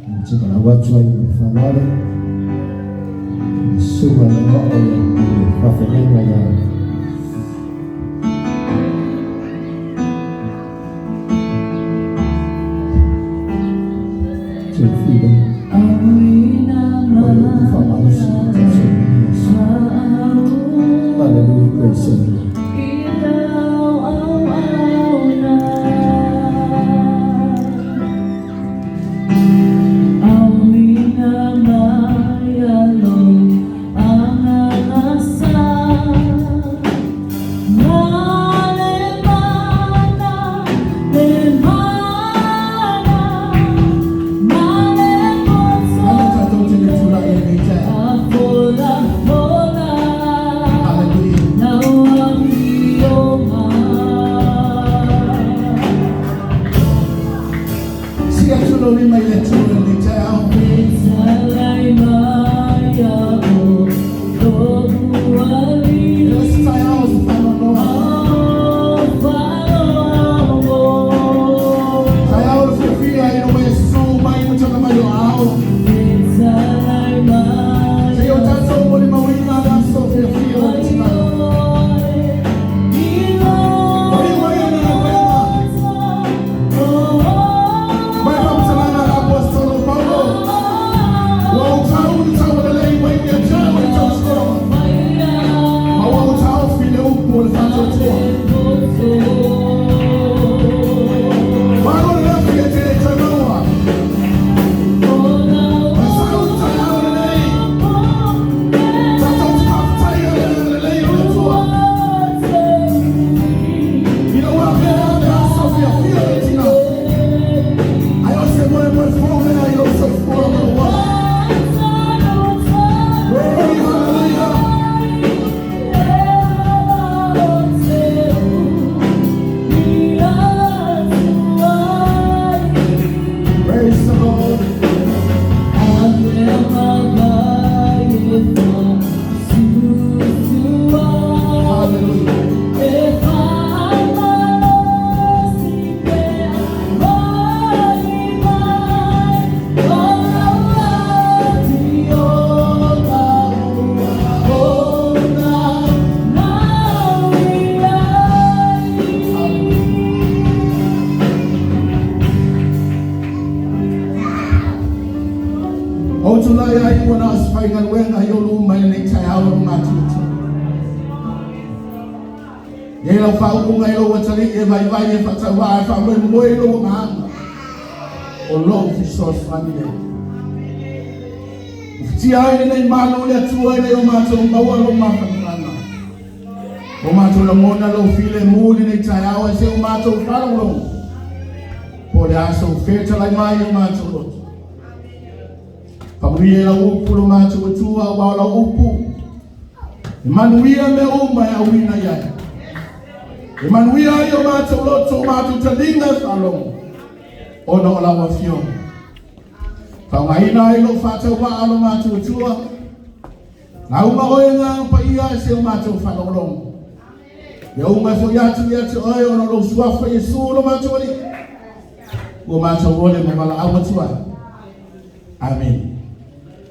A: macam kalau awak cuai berfalal, semua orang berfaham yang film.
B: Tulai ai wana asfaingan wenga yolu mai nei tai awa ngatutu. Ye la fa unga yo watali e vai vai e fata wa fa mo mo lo ma. O lo fi so famile. Ti ai nei malo le tua le o ma to ma wa lo ma fa kana. O ma to la mona lo file mo nei tai awa se o ma to fa lo. O le aso feta lai mai o ma to lo. Pauria upu lo macho tua wala upu. Manuia me uma ya wina ya. Manuia yo macho loto macho tadinga salong. Ono la wafio. Pangaina ilo fata wa alo macho tua. Na uma oenga pa ia se macho falolong. Ya uma fo yatu oe ono lo suafa Yesu lo macho li. Go macho wole mala awatua. Amen.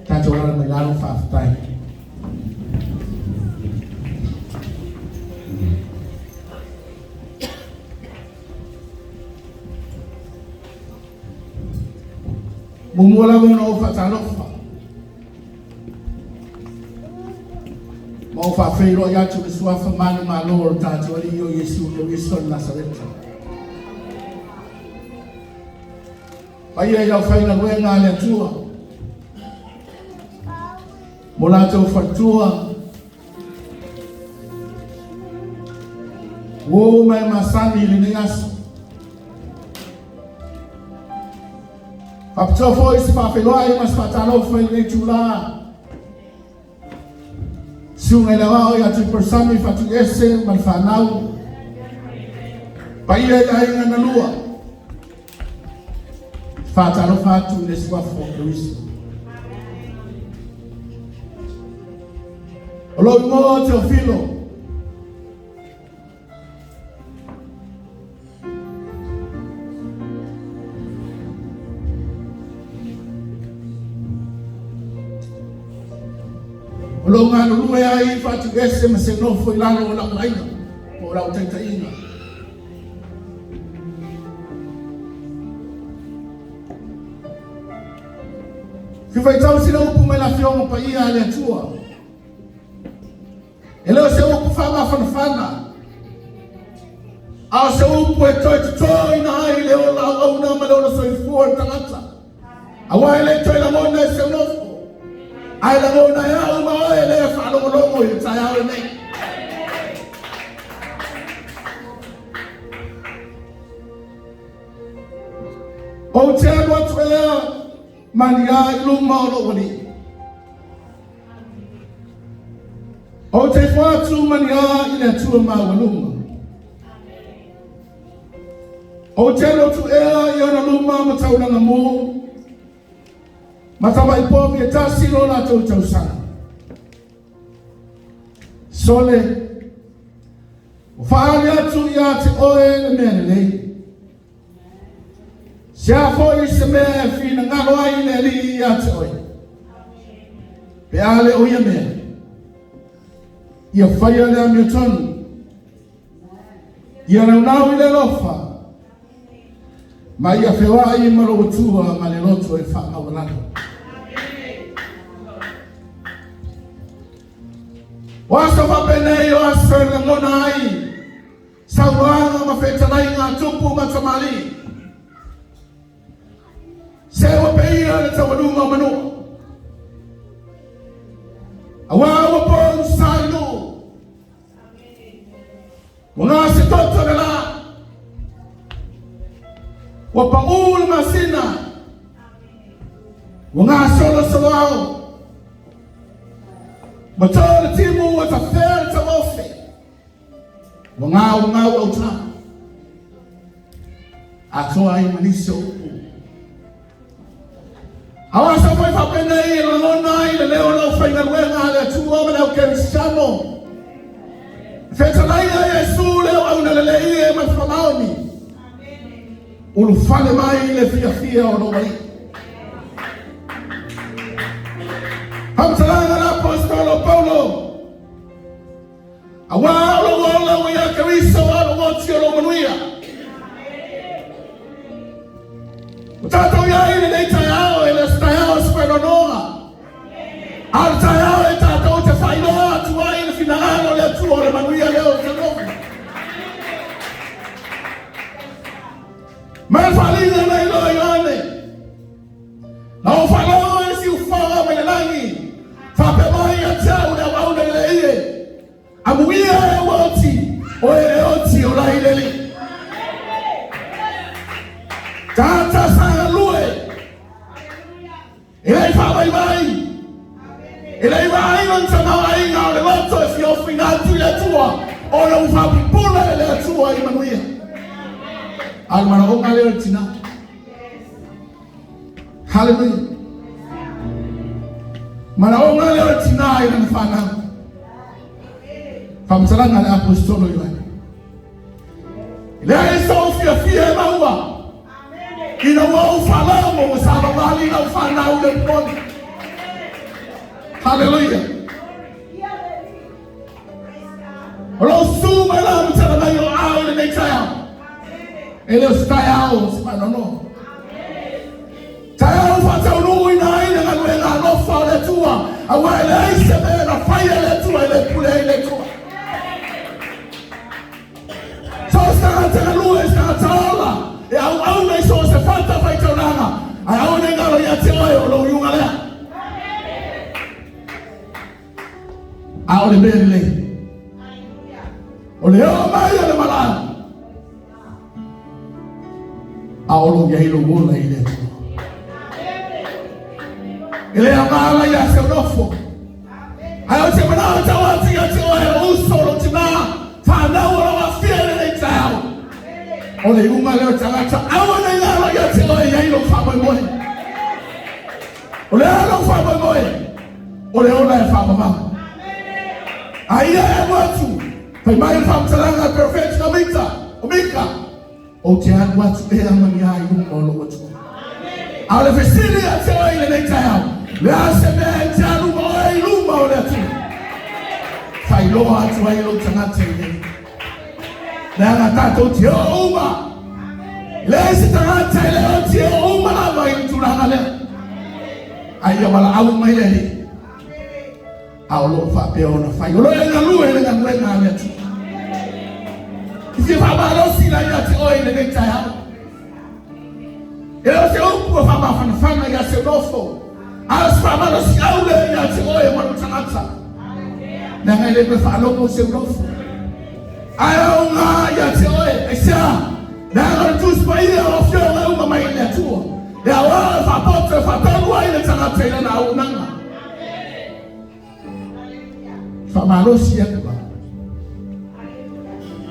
B: Tato wala ngalo fa time. Mumula no fatalofa. Mo fa feiro ya tu sua fa manu malo tato ali yo Yesu yo Yesu Nazareth. Pai ya fa ina wenga le tua. Mola to fatua. Wo mai masani le nias. Papto foi se papeloi mas patalo foi le chula. Sungai lawa ya tu persami fatu ese mal fanau. Pai ya inga na lua. Fatalo fatu le swa fo Cristo. Olo mo te filo. Olo ngano lume ai fatu ese ma Siaunofo Laalaai o la ngaina. O la utaitainga. Fai tau sila upu mai la fionga pa ia le atua. Eleo se upu whama whanawhana. A se upu e toi na hai leo la au na ma leo na soifua tangata. A wai le toi la mona e Siaunofo. Ai la mona e au ma oe le whanongolongo i tai au nei. O te anua tuelea mania iluma o lo wani. O te whātu mania i le atua mawaluma. O te lotu ea i ana luma ma tauranga mō. Matawa i pōmi e tasi no la tau sana. Sole, o whaane atu i a te oe le mea lei. Sia foi se mea fina ngalo ai le li i a te oe. Pe ale o ia mea. Ia whaia le amia tonu. Ia raunau i le lofa. Ma ia whewa i maro utua ma le loto e wha awalano. Wasa wapene o asa le ngona ai. Sauanga ma whetanai ngā tupu ma tamali. Se o peia le tawadunga manua. Awa o pon sainu. Wana se toto le la. Wa paul masina. Wana solo solo. Matala timu wa tafel tamofe. Wana o ta. Atoa i maniso. Awa sa foi fa pena i la lona i le leo lau whainga luenga le atua ma leo Cristiano. Whetanai a Yesu leo au na lele i e ma whamaoni. Ulu whale mai le fia o no wai. Hamtalanga la apostolo Paulo. Awa alo wola wa ya Kariso alo woti o lo manuia. Tato ya ile nei tayao ele tayao spero noa. Al tayao e tato te fainoa tua ile finalo le tua le manuia leo Siaunofo. Ma falina nei lo ione. Na o falo e si ufa me langi. Fa pe mai a tau na wa le ie. Amuia e woti o e oti o la ile li. Tata sa lue. E fa vai vai Ele va ina sama ina le loto e fio fina tu le tua. Ona ufa pula le tua Emmanuel. Almana o ngale tina. Hallelujah. Mana o ngale tina ina fana. Famsalanga le apostolo Yohana. Ele sofia fia maua. Ina wa ufala mo salawali na ufana ule poni. Hallelujah. Olo suma la mtana na yo ao le nekaya. Ele stai ao, I don't know. Taya ufata unu ina ngalwenga no fa le tua. Awa ele ise be na fire le tua ele pule ele tua. So stana lu esta taola. E au nei so se fata fai tonanga. Ai au nei ngalo ya te o lo yunga le. Au le bele. Ole o mai le mala. Au lo ya ilo mola ile. Ele amala ya Siaunofo. Ai o te mana ta wa ti ya te o solo tina. Fa na o la fiele nei tao. Ole uma le tangata. Au nei ngalo ya te o ya ilo fa moi. Ole alo fa moi. Ole ona fa mama. Ai é watu. Pai mai famsalanga perfect omika. O te an watu e amani ai no lo watu. Ale fesili a te o ile nei tao. Le ase me te anu mo e luma o le atu. Fai lo atu ai lo tangata ile. Le anga tato te o uma. Le se tangata ile o te o uma la vai turanga le. Ai wala au mai le. Aulo fa pe ona fa yo lo nga lu ele nga ngena le tu si fa ba lo si la ya ti o ele ne ta ya ele se o ko fa ba fa na ya Siaunofo as fa ba lo si au le ya ti o e mo tsanatsa na nga le fa lo ko Siaunofo ai o nga ya ti o e sia na nga tu spa ile o fio na uma mai le tu ya wa fa potre fa tangwa ile tsanatsa ile na u nanga Famalosi ya kwa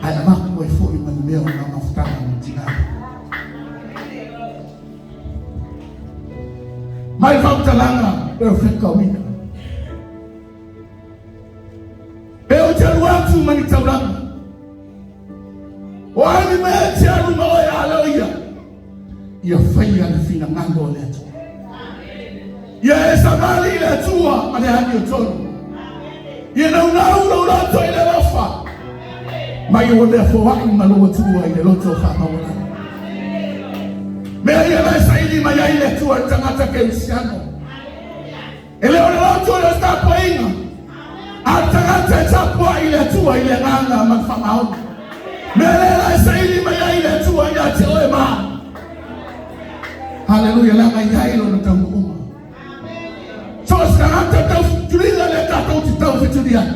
B: ana mako efo imanumeo na mafuta na mtina mai famtalanga perfect omina peo charuatu manitaulanga wani mecharu moya aloya ya faya fina ngando letu ya sabali letu ale hadi utoro. You know now, no, not to the offer. My own therefore, I'm a lower to a lot of our. May I say, my eye to a Tanata Kensiano. Eleanor to start playing. After that, top boy, to a Yananga, my farm out. May I say, my eye to a Yatioema. Hallelujah, like a yellow on the tongue. So, I'm to read the letter to tell to the end.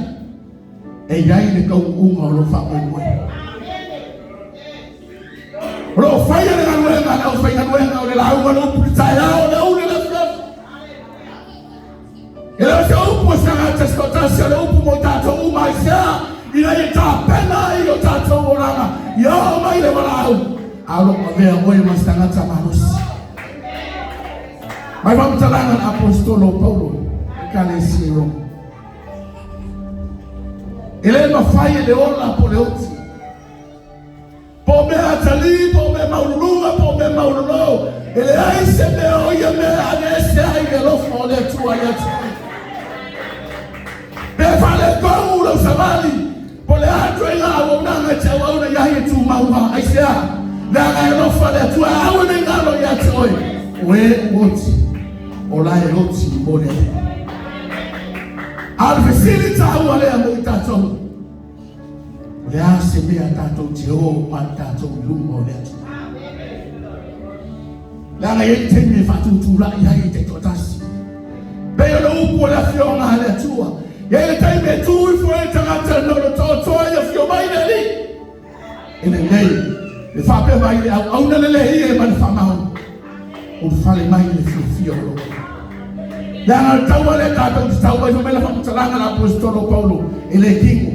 B: E yai le kau lo fa mo. Ro fa ya na luenga na fa ya luenga o le la u no pita ya o le u le la. Ele se o po sa na testota se le u mo ta to u mai sa ina ye ta pena yo ta to oranga. Yo mai le wala u. Alo mo ve mo e mas tanga ta manus. Mai vamos falar na apostolo Paulo. Kale siro. Ele ma fai le ola po le oti. Po me atali, po me maulunga, po me maulo. Ele ai se me oia me anese ai le lo fo le tua ya tu. Be fale ko lo savali. Po le atro ina o na me che wa na ya tu maua ai se. Na ga lo fo le tua a o ne ngalo ya tu. We oti. Ola e oti mo le. Al facilita wale amita to. Le ase me atato tio pantato lungo le. La ga yete me fatu tu la ya yete totasi. Be lo upo la fiona le tua. Ya yete me tu fo etanga no to ya fio mai le. Ene nei. Le fa pe mai au na le e man fa mau. O fale mai le fio lo.
E: Yang tahu oleh kata tahu baju mela pamutalangan apostolo Paulo ele kingo.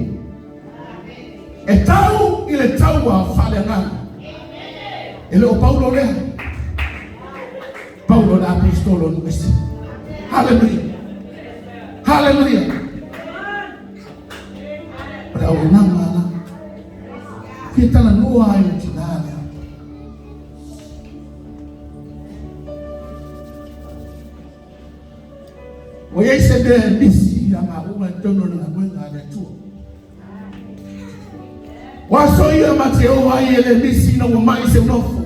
E: Tahu ele tahu fale ngang. Ele o Paulo le. Paulo da apostolo no Messi. Haleluya. Haleluya. Pada orang mana kita la noa yang tinanya. Oye sebe misi ya mauma tono na mwenga na tu. Waso ya Mateo wa ile misi na umai Siaunofo.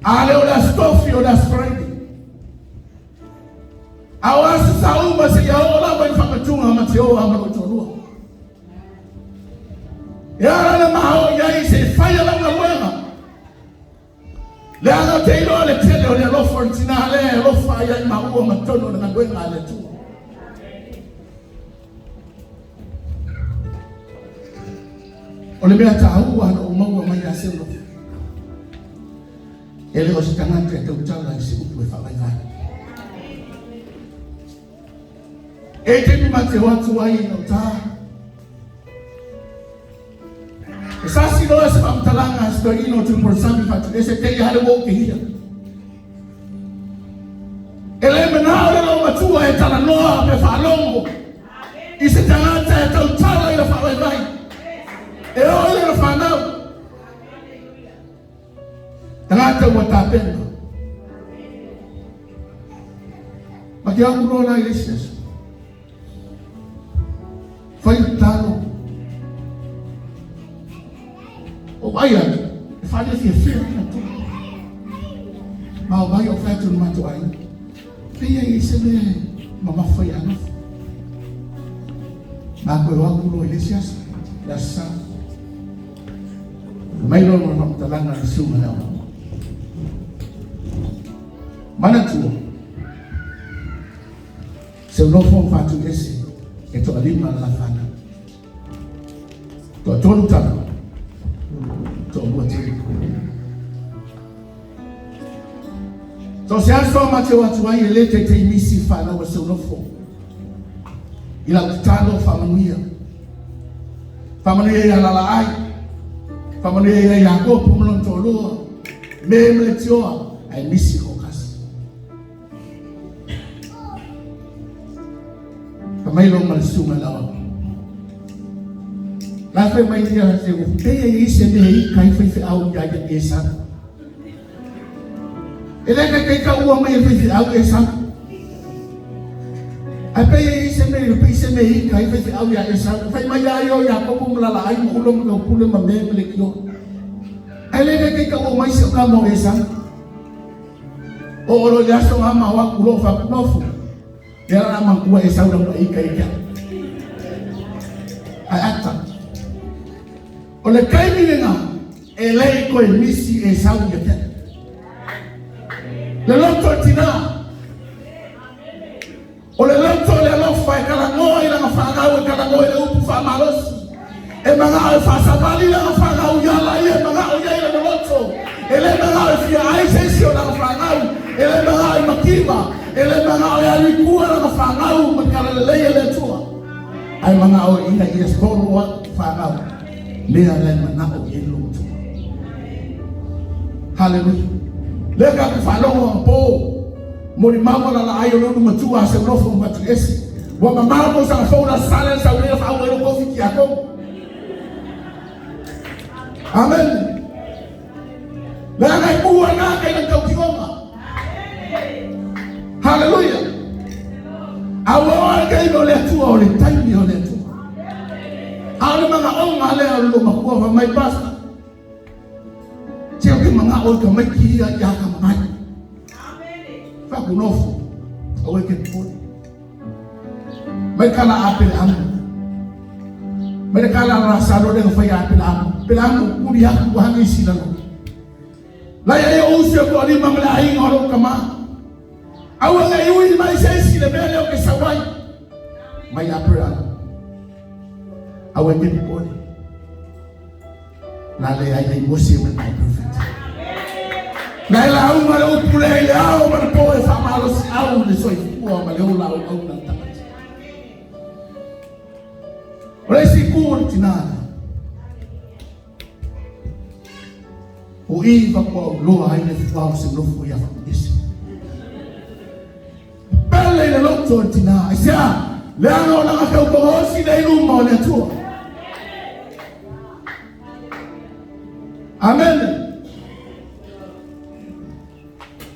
E: Ale ola stofi ola spredi. Awasu sauma se ya ola wa fatunga Mateo wa marotorua. Ya na mao ya ise fire la mwenga. Le ano te ilo le tele o le lo fortina le lo faya ma uo matono na ngwenga le tu. O le mea taua na o maua mai a Siaunofo. Ele o se tangata e tau tala i se upu e whawaiwai. E te mi mate watu ai no tā. Sasi no se pamtalanga sto ino tu por sami fatu ese te ya le wo ke hia. Ele menao lo matua e tala noa me falongo. Ise tangata e tau tala i la whawaiwai. E o ele la whanau. Tangata ua tāpena. Maki au rola i leses. Whai talo. O baia, e fale fia na tu. Ma o baia o fatu no matu ai. Pia i se me mama foi ano. Ma ko wa kulo Elisias, la sa. Mai lo no talanga na su na. Mana tu. Siaunofo fatu ese, e to alima la fana. To tonu tano. So se aso Mateo watu ai elete te misi fana wa Siaunofo. Ila utalo familia. Familia ya Laalaai. Familia ya Yakobo mlontoloa. Meme tioa ai misi kokas. Kamailo malsuma lawa. La fe mai dia se o te e se me kai fe au ya ya esa. Ele que ka u mai fe au esa. A pe e se me kai fe au ya esa. Fe mai ya yo ya ko mu Laalaai mu lo mu pule ma me le kio. Ele que ka u mai se ka mo esa. O lo ya so ama wa ku lo fa nofu. Ya na ma ku esa u lo i kai ya. Ai ata. O le kai minenga e lei ko e misi e sau ya te. Le loto tina. O le loto le lo fai kala ngoi la fanga o kala ngoi le upu fa malos. E manga e fa sabali la fanga o ya la e manga o ya le loto. E le manga e fia ai sesio la fanga o. E le manga e makiba. E le manga o ya likua la fanga o makala le le tua. Ai manga o ina i skolo wa fanga o. Lea lai manao e loto. Hallelujah. Lega ku falongo po. Mori mama Laalaai o no matua Siaunofo matu esi. Wa mama mo sa fona sala sa ule fa ule ko fiki ako. Amen. Lega ku na ka na tau kioma. Hallelujah. Awa ga no le tu o le taimi o le tu. Ala mga o ngale alu makuha fa mai pasta. Tia ke mga o ka mai kia ya ka mai. Fa kunofo. O ke po. Mai kala apel am. Mai kala rasa lo de fa ya apel am. Pelang ku dia ku hangi silalo. La ya o se ko ali mamla ai ngoro kama. Awa ga yui mai sai sile bele o ke sawai. Mai apel am. Awe ke pipone. Na le ai mosi me mai perfect. Na la uma le upule le au ma po e fa
B: malo si au le soi fua ma le ola au na tamati. Ole si kuri tinana. O iva kwa loa ai le fua se lofu ya fakisi. Pele le loto tinana. Isia le ano na ka ko osi le luma le tua. Amen.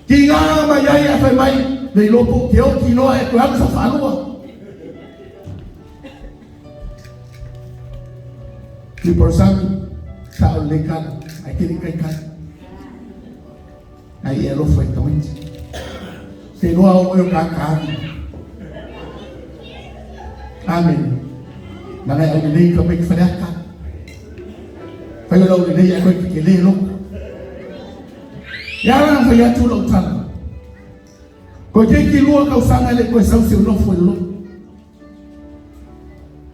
B: Kinga ma yai a fai mai le lopo ke o kino e ko ha sa falua. Ni por sang sa le kan ai kini kai kan. Ai elo foi tamit. Se no ao eu ka ka. Amen. Na ai o ni ko me fa ka. Fa lo ni ai ko ki le lo. Yara fa ya tu lo tan. Ko ke ki lo ka usanga le ko sa Siaunofo lo.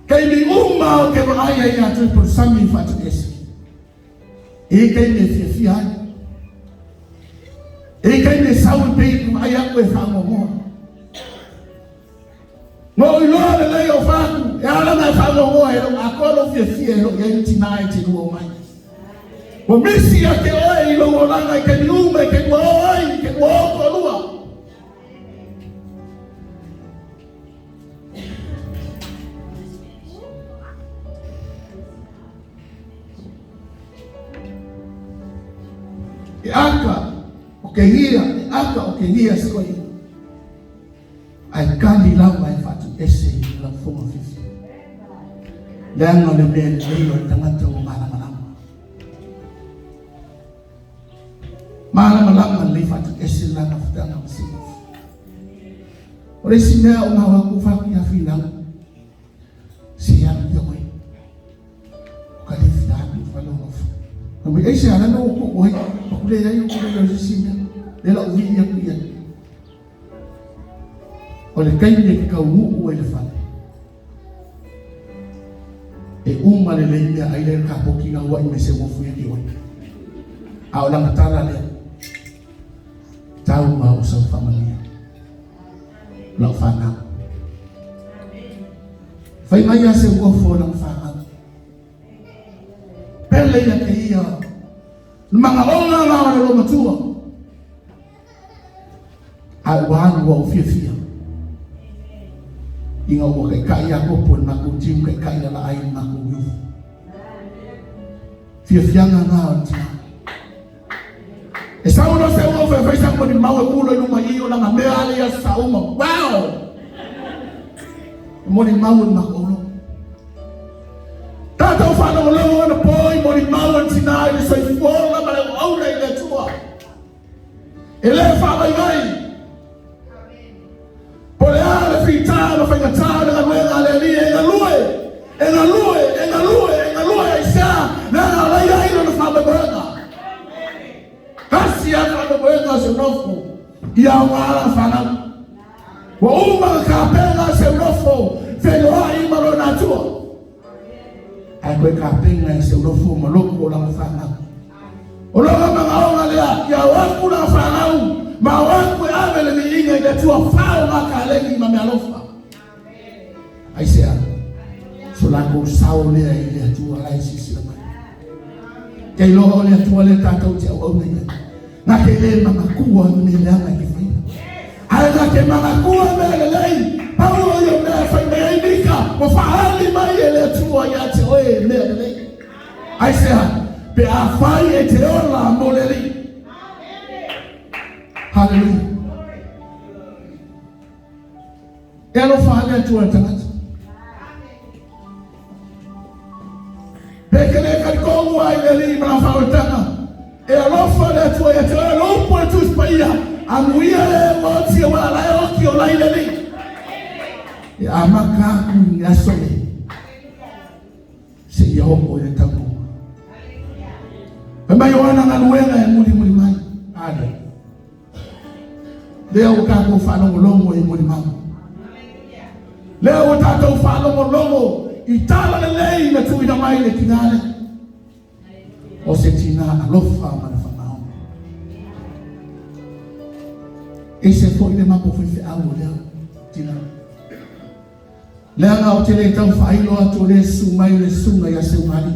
B: Kai mi umma ke ba ai ya tu por sami fa tu esi. E kai me fi ai. E kai me sa u pe ku ai ko fa mo. Mo lo le yo fa ku. Ya la na fa mo e lo akolo fi e lo ye tonight lo mai. O misi ya ke oi lo ngolanga ke niume ke oi ke ko lua. Aka o que guia skoi. Ai kali la mai fatu ese la foma fifi. Dango le ben le tangata o mala. Malam le fatu ese la nafuta na msimu. Ore sinea o mawa kufa ya fila. Siya yo mai. Kali fila ni falo nofu. Kami ese ala no ko oi. Kule ya yo kule yo sinea. Le la uvi ya kuya. Ole kai ni ka u o ele fala. E uma le ya ai ka poki na wa me se mo fu ya ki wa. A la matala le. Tahu mau sa family. Lau fana. Fai mai ya se wo fo lang fana. Pele ya ke ia. Mga ona na lo matua. Ai wan wo fia. Inga wo kai ya ko pon na ku tim kai la ai na ku yu. Fia nga onta. E sa uno se uno fe sa mo ni mawe kulo no ma iyo na me ale ya sa umo. Wow. Mo ni mawe na kulo. Tata ufana mo lo na boy mo ni mawe tina ile so ifola ba au na ile tua. Ele fa mai mai. Pole ale fita no fa ngata na we ale ni engalue isa na ala ya ile no fa ba bana. Kasi hapa ndo bweka Siaunofo ya wala fana. Wa uma kapela Siaunofo felo ai malo na tua. Ai kwe kapela Siaunofo maloko la fana. Ola mga le ya waku la fana. Ma waku amele ni inga ya tua fao makalegi mame alofa. Ai sea. Solako saule ile tua ai sisi la. Kay lo le tua le tato ti au nei. Na ke le mama kuwa me le ama ki fai. Ai na ke mama kuwa me le lei. Paulo yo me fai me indika. Mo faali mai le tua ya te oe me le lei. Ai sea pe a fai e te ola mo le lei. Hallelujah. Elo faali tua tangata. Pekele karikongu ai le lei ma fautana. E alofa le tua ya te alopo tu spaia. Amuia le moti wa la oki o la ile ni. E amaka ku yasole. Se yo o le tamu. Hallelujah. Mai wana ngaluenga ya muli mai. Ade. Leo ka ko fa no longo e muli mai. Leo tata fa no longo itala le lei na tu ina mai le kinale. O se tina alofa ma fa. e se fo ile mapo foi fe au lea tina lea ngā o te le tau whailo atu le sumai le sunga ya seumari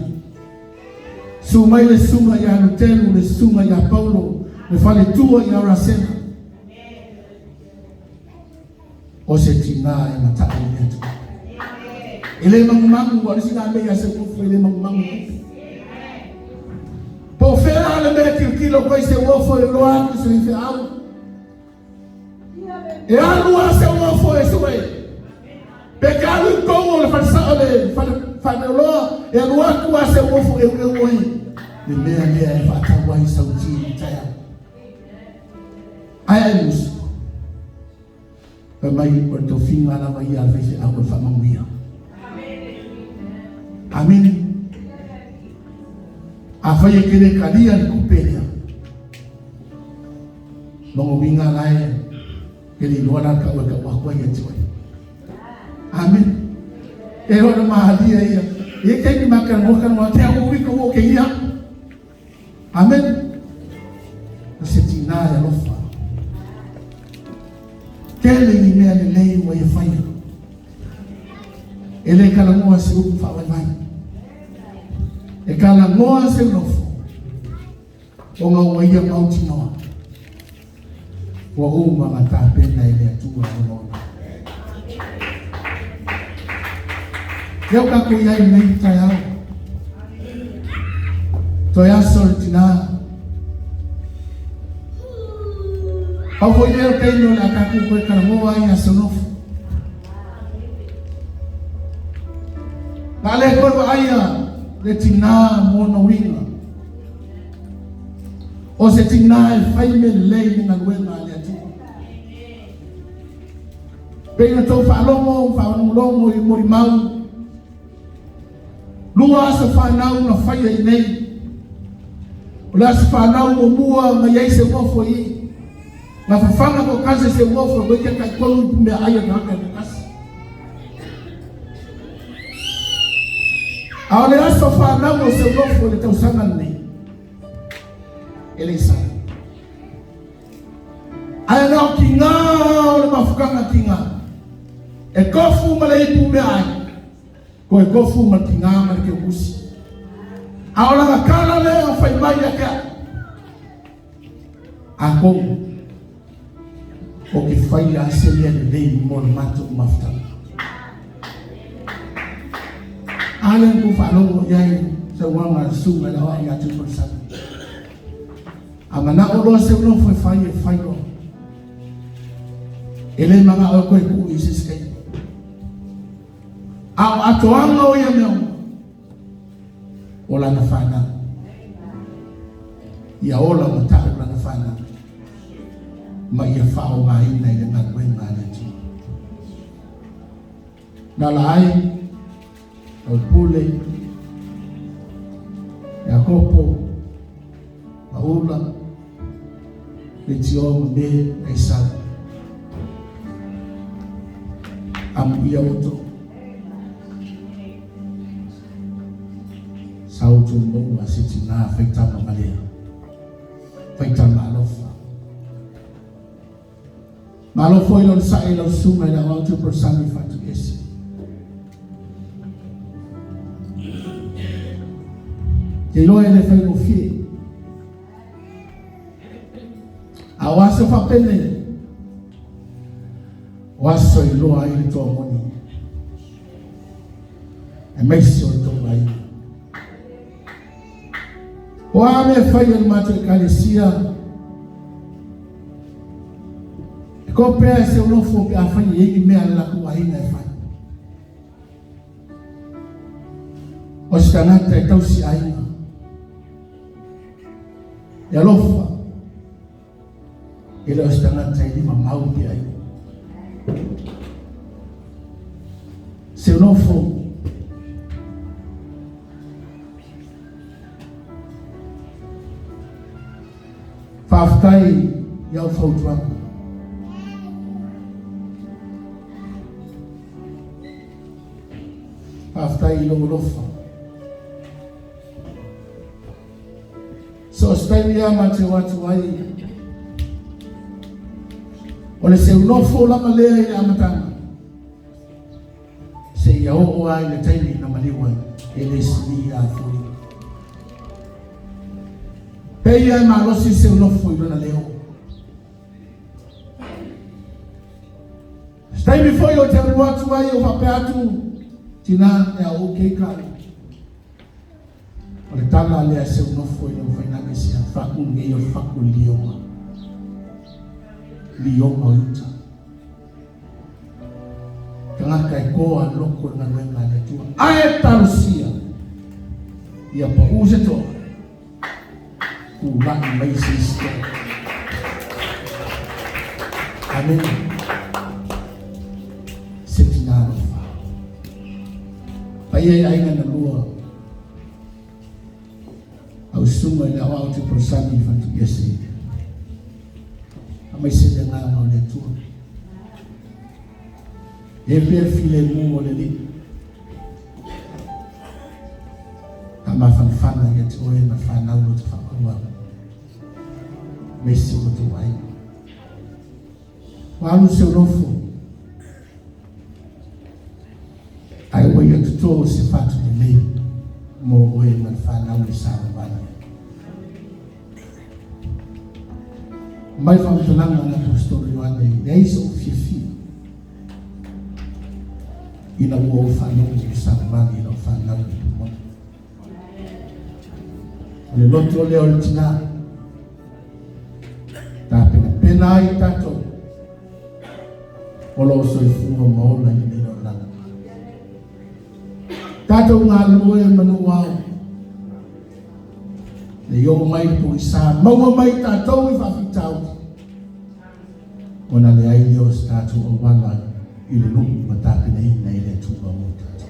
B: sumai le sunga ya Lutelu le sunga ya Paulo le fale tua ya Rasena o se tina e mataa ile atu ele mangu wa risi na mea se kufu ele mangu po fera le mea kilo kwa se wofo e loa se fe au e alu a se wofo e suwe pe kalu kongo le fasa le fa loa e alu a ku a se wofo e uoi le mea e fata wai sauti taya ai mus pe mai o to finga la vai a vese a ko fa mamia amen afai kele kalia ni kupelia longo winga lae kele luana ka wa kwa yetu amen e ora mahalia ia e ke ni makan mokan wa te au wiko wo ke ia amen setina ya lofa kele ni mea le lei wa ye fai ele kala mo se u fa wa vai e kala ngoa se nofo o ngā waia mauti noa wa uma ngata pena ele atua o noa leo kako iai nei tai au toi asol tina au foi leo keino la kako koe kala ngoa ia se nofo ngale koe wa aia le tina mona winga o se tina e fai me lei ni ngaluenga le atu pena tau whaalongo i mori mau lua sa whanau na whai ai nei o la sa whanau mo mua ma iei se wofo i na whawhanga ko kase se wofo weke kai kolu i pume aia na haka na kase a ole aso whanau o se wofo le tau sangan nei ele sa ai ngā ki ngā o le mawhukanga ki ngā e kofu ma le ipu me ai ko e kofu ma ki ngā ma le ke usi a ola ngā kāna le a whai mai a kia a kongu o ke whai a se lea le lei mo le matu mawhutanga ale ngu whanongo iai se wanga sunga la wa ia tupu sana amana olo se uno foi fai lo ele manga o ko ku isis kai a atoanga o ia meu ola na fana ia ola mata ola na fana ma ia fa o mai nei le ngwenga le tu na lai o pule Jacopo Paula le tio me esa amuia oto sautu mo asiti na feita mamalea feita malofo ilo sa ilo suma na auto persami fatu esi ke lo ele fai no fie a wasa fa pene waso ilo ai to moni e mai si o to ai o ame fai el mato kalesia ko pe se uno fo pe afai e me ala ku ai na fai o stana te tau si ai ya lofa ilo stana te di mamau pe ai se uno fo faftai ya fautua faftai lo lofa so stai ya mate watu ai O le Siaunofo Laalaai le amatanga. Se ia o ai le taimi na maliwa e le sini a furi. Pei ai malosi Siaunofo i lona leo. Stai mi foi o te aruatu ai o pape atu tina e a o keikari. O le tala le a Siaunofo i le whainake si a whaku nge o whaku lioma. Lioma o uta. Ngaka e koa loko na wenga le tua. Ae tarusia. Ia pa use toa. Kulani mai sisia. Amen. Setinaro fa. Pai ainga na lua. Au suma le awa o te prosami fantu yesi. Amai sile ngā ngā le tua. E per file mu o le li. Ta ma fanfana ia te oe na whanau no te whakua. Mesi o te wai. Walu Siaunofo. Ai oe ia tuto se fatu ni lei. Mo oe na whanau ni sawa bani. Mai whamutananga na pastori wane. Nei so fifi. Ina ua o whanau ni saramani ina o whanau ni tumona. O le loto leo le tina. Tā pena ai tato. O lo soifua maola ni nino lana. Tato ngā loe manu wau. Le yo mai po isa. Maua mai tato i whawhitau. Ona le ai leo stato o wala i le nuku matapina i nei le tua mo tato.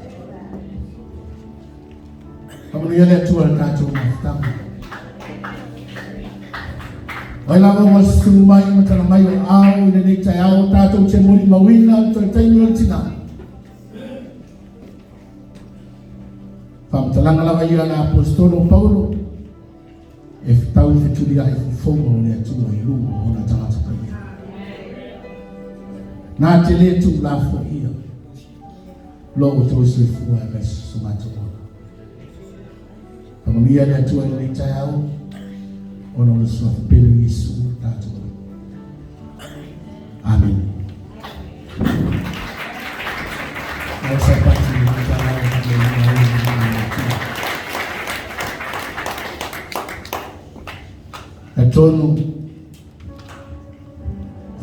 B: Kamanu ia le tua le tato mafutama. Wai lava wasu mai matana mai o au i le nei tai au tato te mori mawina to taimi o tina. Whamtalanga lava ia na apostolo Paulo e tau fituria e fufonga o le atua i lungo o na tangata pai. Nā te le tu lafo ia. Lo to se fua e mes sumato. Kamia le atua i le tai au. Ono le sua pelu Yesu tato. Amen. Au sapati ni tālau e tonu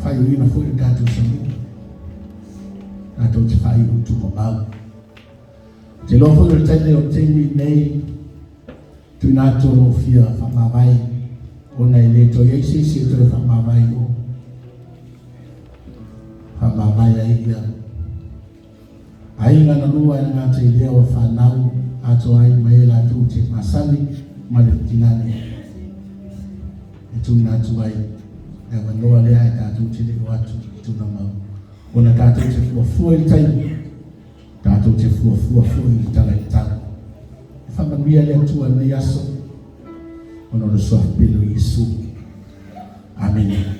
B: fai uina fui tato sami. Tato te fai utu mabau. Te lofo i le taile o temi nei tu nato lo fia whamawai. Ona i le to yeisi si to whamawai o. Whamawai ai ia. Ainga na lua i ngā te leo whanau ato ai mai la tu te masani ma le tinane. E tu natu ai. E wanoa lea e tātou te leo atu i tu na mau. Ona tātou te fuafua i taimu. Tātou te fuafua i tala i tala. E whamawia lea tua nei aso. Ono le soa pelo Yesu. Amen.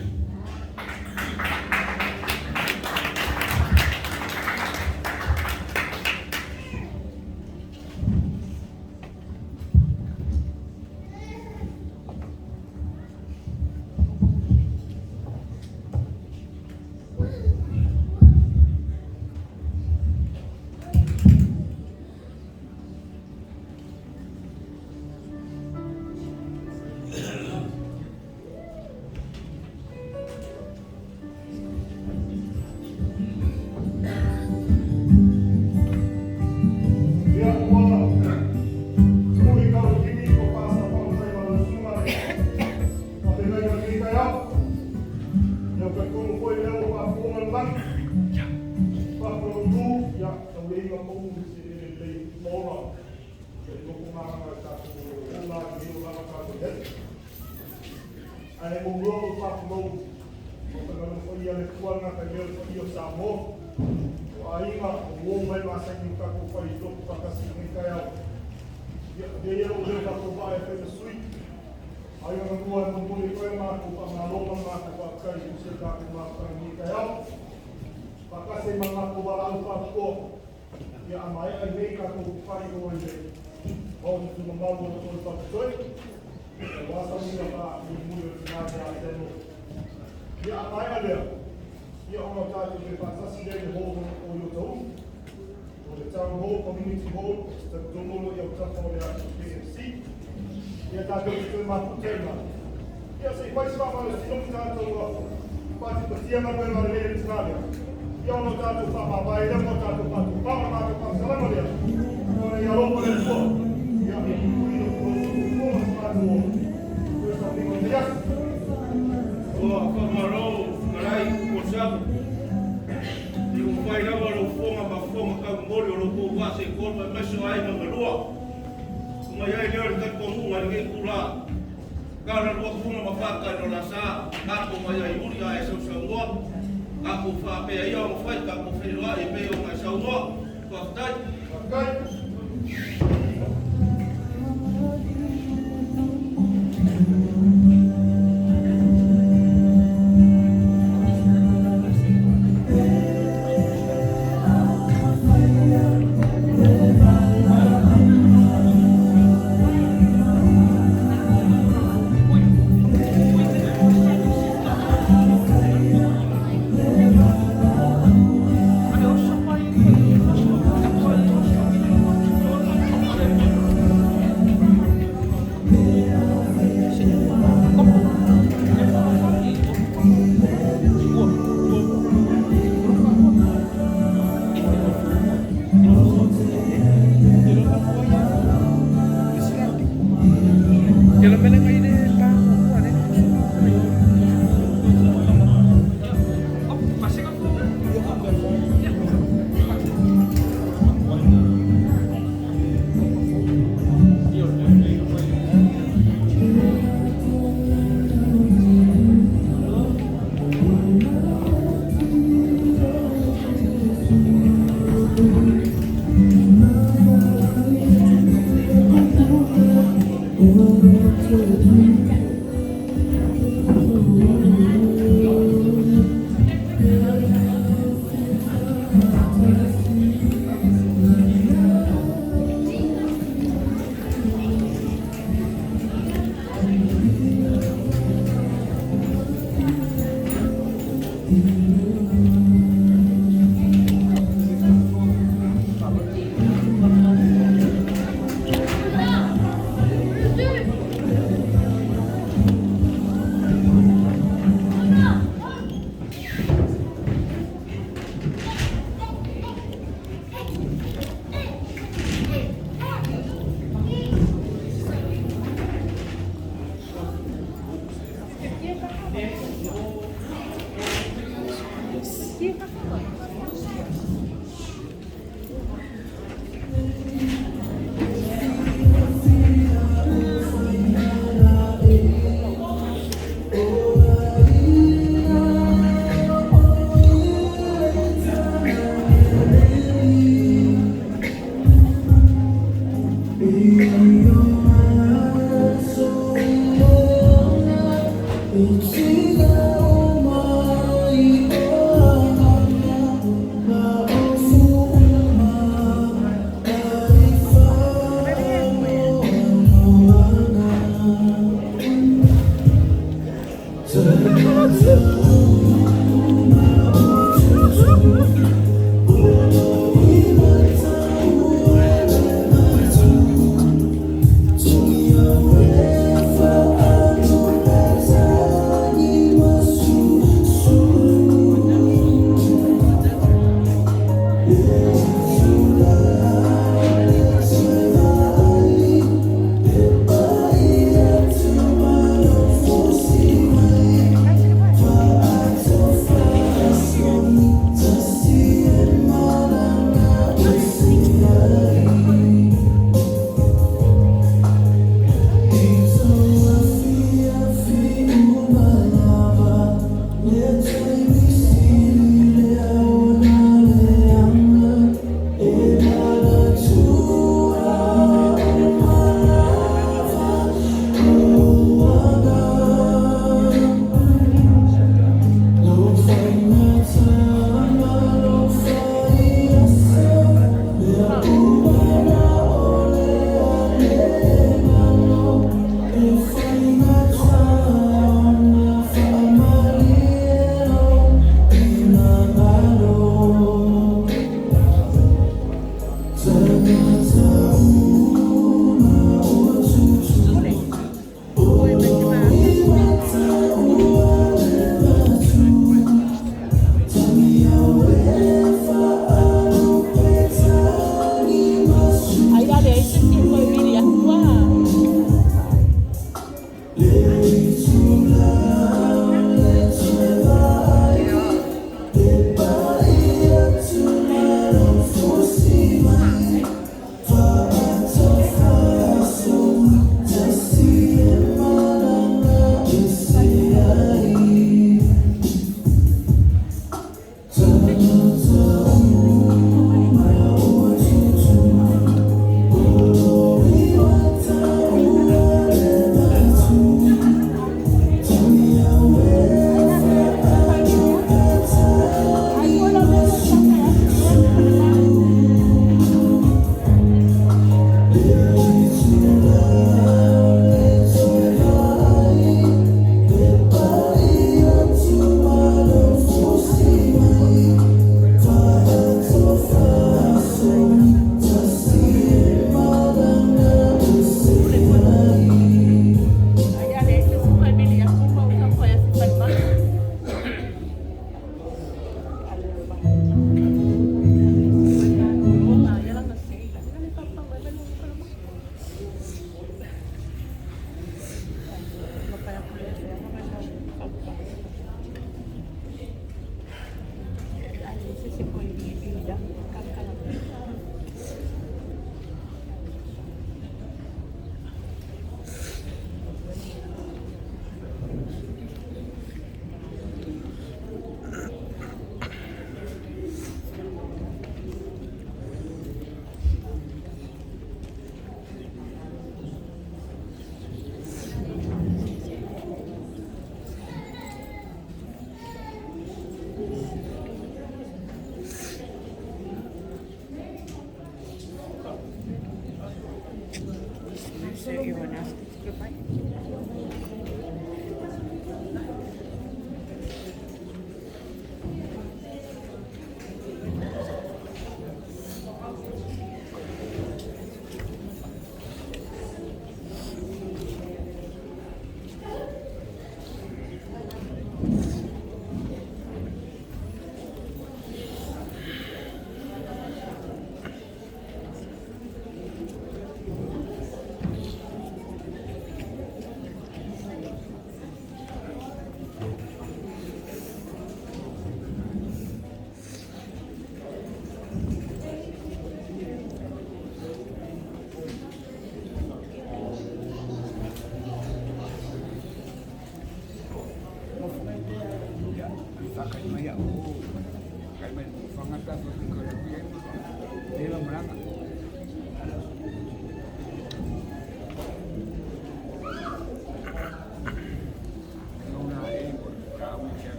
F: Ai mo ngolo pa mo o ka no ko ia le kuanga ka ia ko ia sa mo o ainga o mai ma sa ki ka ko fa i to pa ka si ni ka ia de ia o le ka ko ba e pe sui ai nga ko no mo ni ko ma ko pa ma lo ma ka ka i se ka ko ma ka ni ka o. Ia amai ai nei kato whai o ai nei. O ni tu mamau o le patoi. E wasa mira ka ni mui o tina te a teno. Ia amai a lea. Ia ono tātou te whātasi rei ho o i o tau. O le town hall, community hall, te tonolo i au tawhao le atu PMC. Ia tātou i tui mātu teina. Ia se i paiswa ma le sinomi tātou pati patia ma koe ma le lere tina. Ia ono tātou whapawai, ia mo tātou patu pāma mātou pāsalama lea. Ia ia lopo le kua. Ia i kuino kua mātou o. Ia sa pingo te yasi.
G: O whamarau, ngarai, o sabu. I o whai rawa lo whonga ma whonga ka mori o lo ko wase korma meso ai na marua. Kuma iai leo le kako munga ni kei kura. Kara lua whonga ma whaka no la sa. Kako mai ai uri a e sau sau noa. Kako whapea ia o whai kako whenua e peo ngai sau noa. Whaktai.
F: Whaktai.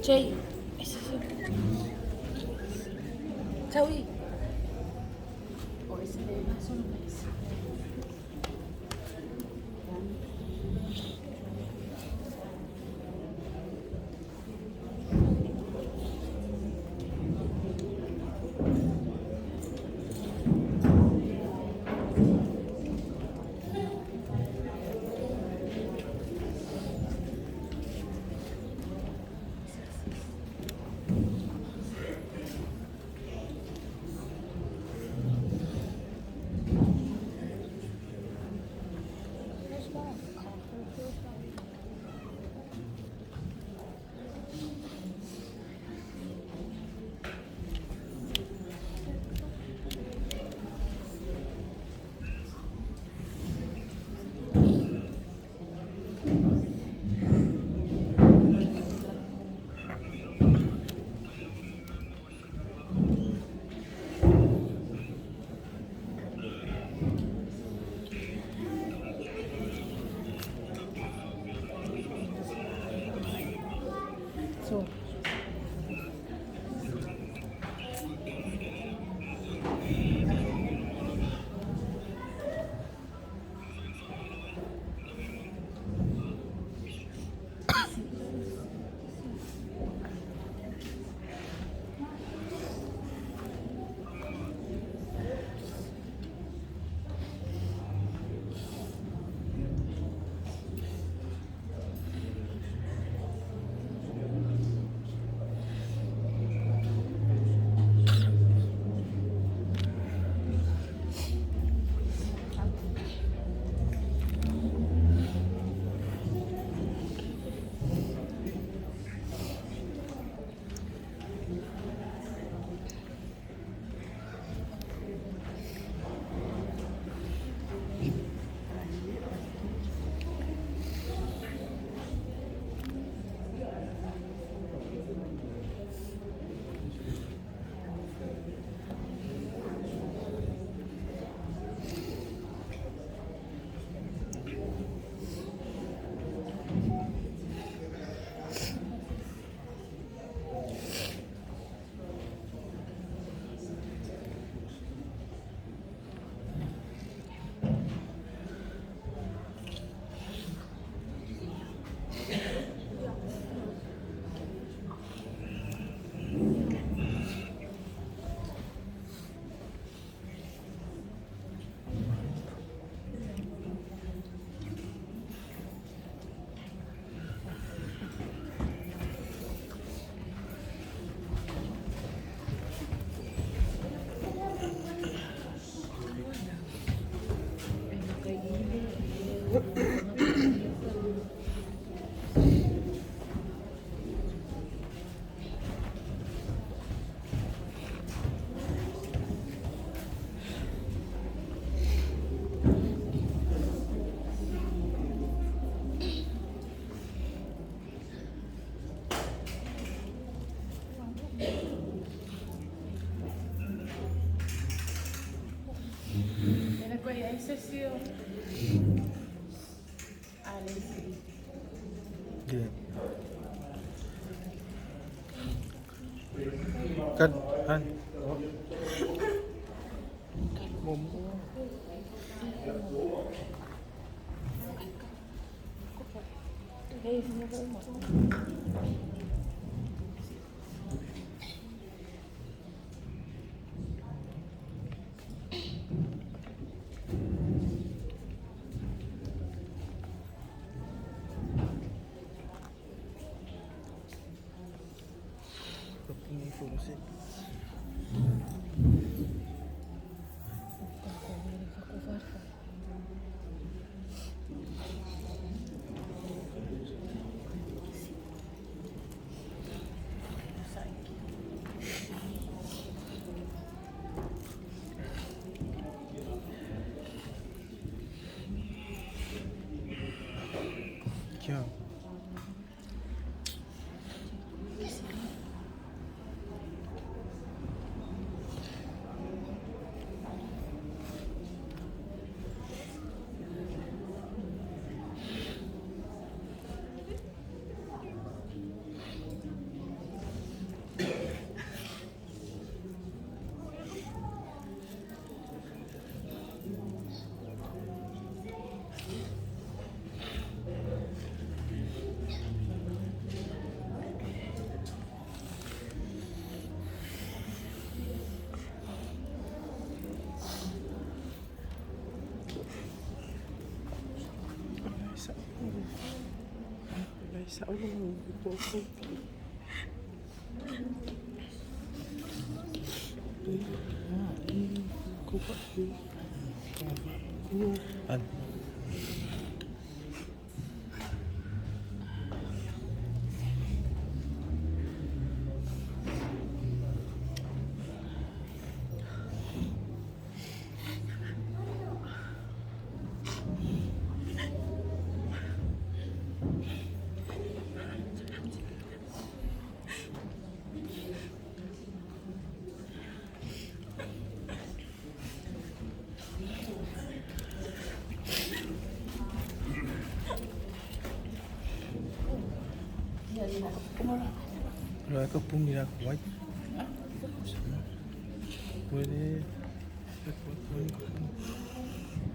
H: Jay, Joey.
I: Kan, Han. Kia. Han. Rồi có pun đi ra khỏi. Puede.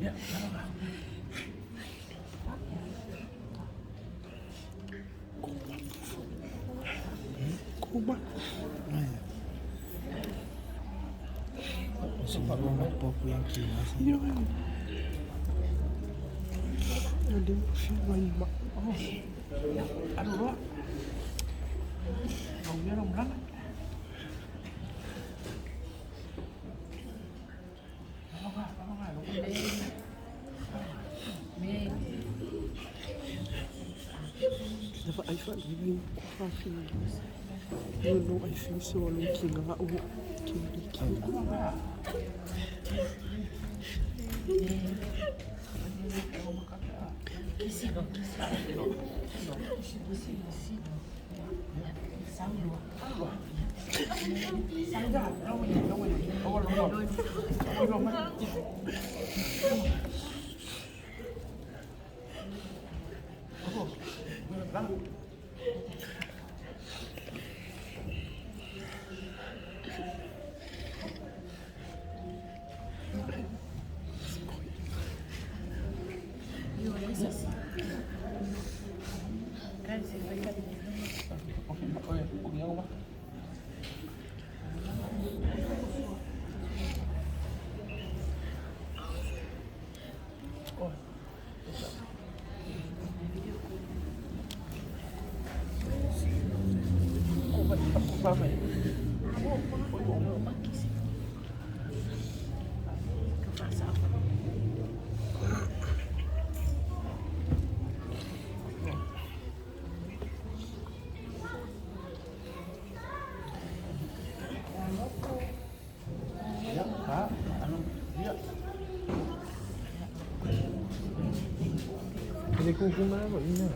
I: Ya, Cuba. Semua orang popo yang kira sih. Ada film mak. Oh, aduh. Dia orang berangkat. Dapat iPhone ini kuafi. Belum iPhone solo kinga u kinga. Jadi kuku mana kok ini?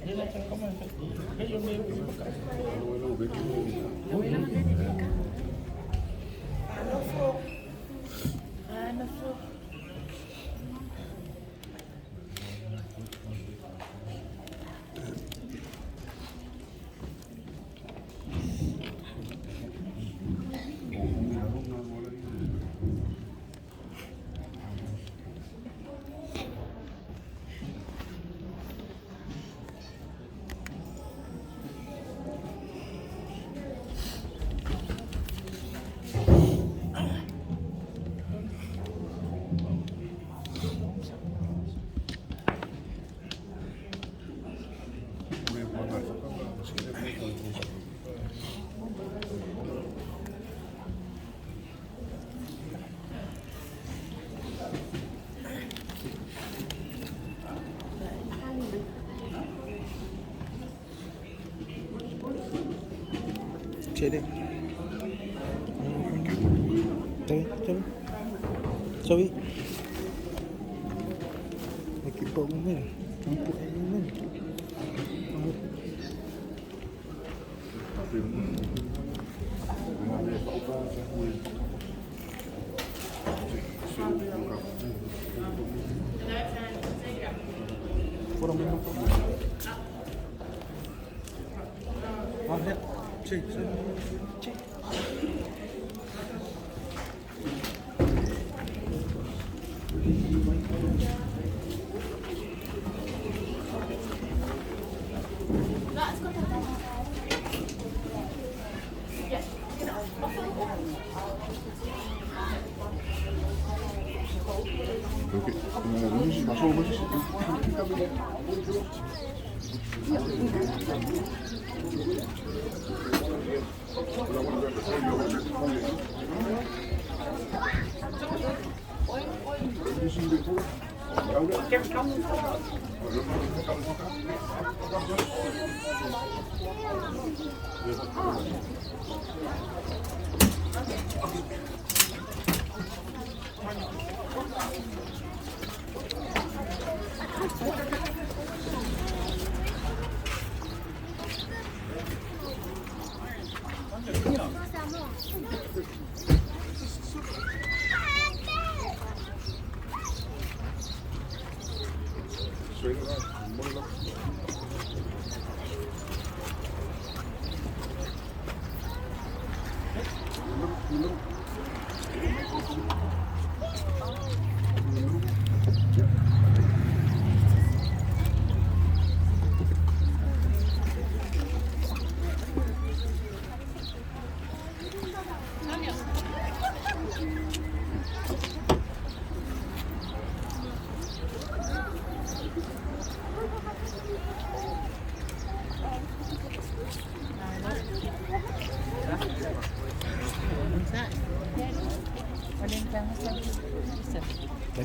I: Dia macam kamu dia yang main buka.
H: Siaunofo.
I: Cek dia. Sorry. Lagi bau ni. Campur air ni. Kurang minum tu. Ada. Cek.
J: Okey. Masuk.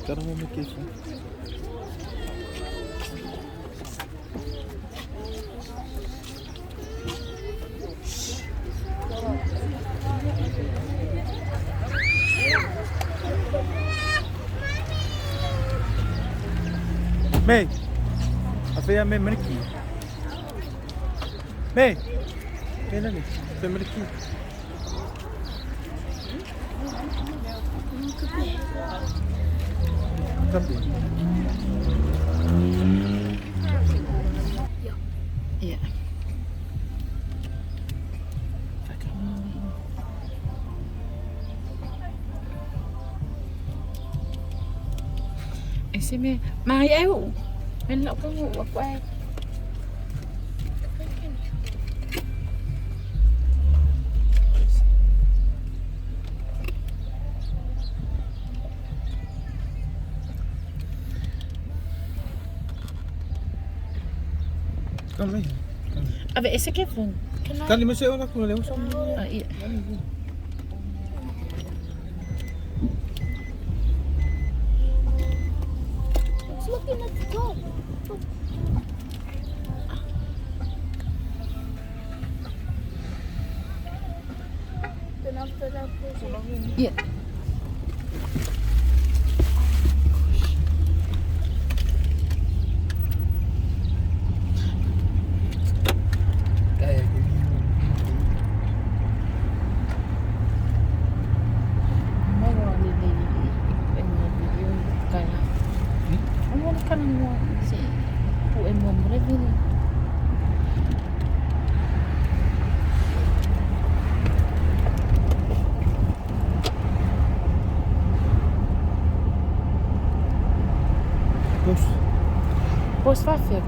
J: Sekarang mau mikir. May, apa yang May meriki? May, kailan ni? Apa meriki? Kape.
H: Iya. Sini, mai eu. Men lok kamu aku ai.
I: Kami.
H: Abe ese que fun.
I: Kali masih orang aku lewat sama.
H: Ah iya.
K: Looking at the top. Then after that,
H: Iya.
I: Kayak gini.
H: Mau ni pengen video kaya. Ano ka nang mo si puan mo reveal. Post fácil.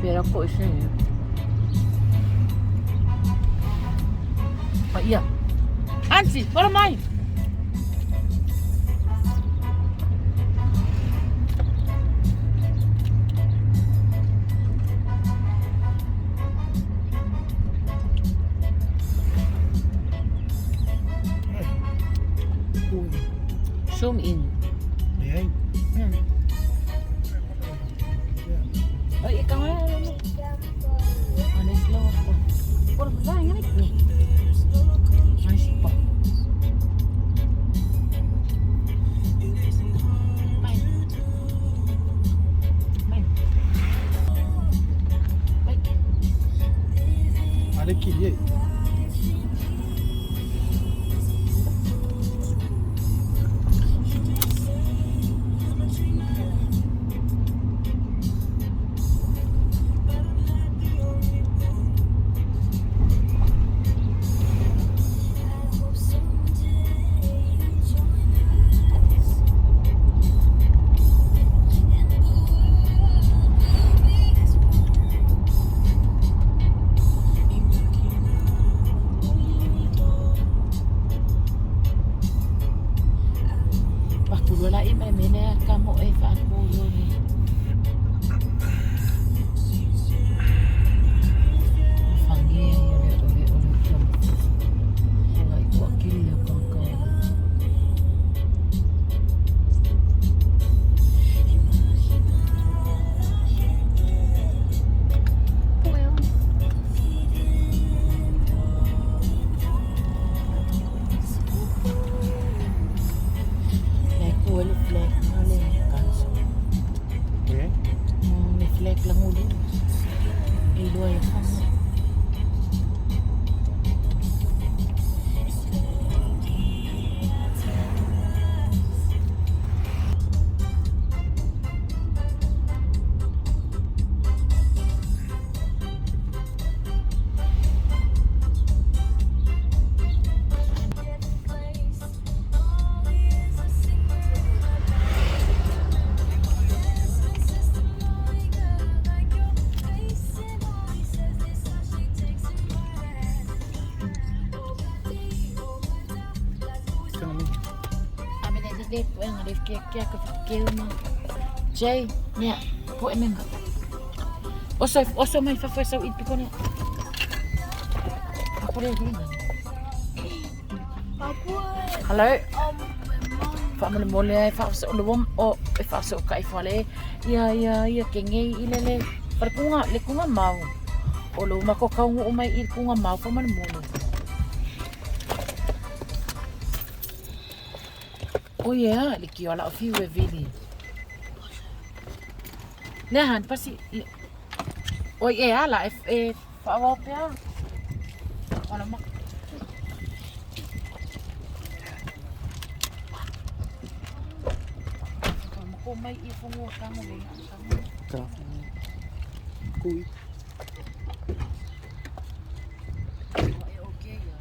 H: Biar aku isinya. Oh iya. Anzi, para mai. Zoom in.
I: Ayan.
H: Ay, ikaw nga. Ano slow ako? Puro ba? Nga ito. Ano siya pa?
I: Ada kiri.
H: Wala may mena kamo ay paapulo ni. Fangi yun ulit yung. Wala iwakil yung kangkang. Reflect lang ulit. Iluwa yung kamo. Date po ang rif kaya kafikil mo. Jay, niya, po emang. Oso may fa-first out ko na. Ako rin din. Hello. Fa mo mo le fa sa ulum o fa sa kai fale. Ya kenge ilele. Par ko nga mau. Olo mako ka umay il ko nga mau fa man mo. Oh yeah, liki wala ofi we vili. Nahan pasi. Oh yeah, ala fa wa pia. Wala mak. Ko may ifungo ka mo le.
I: Ka. Kui.
H: Okay ya.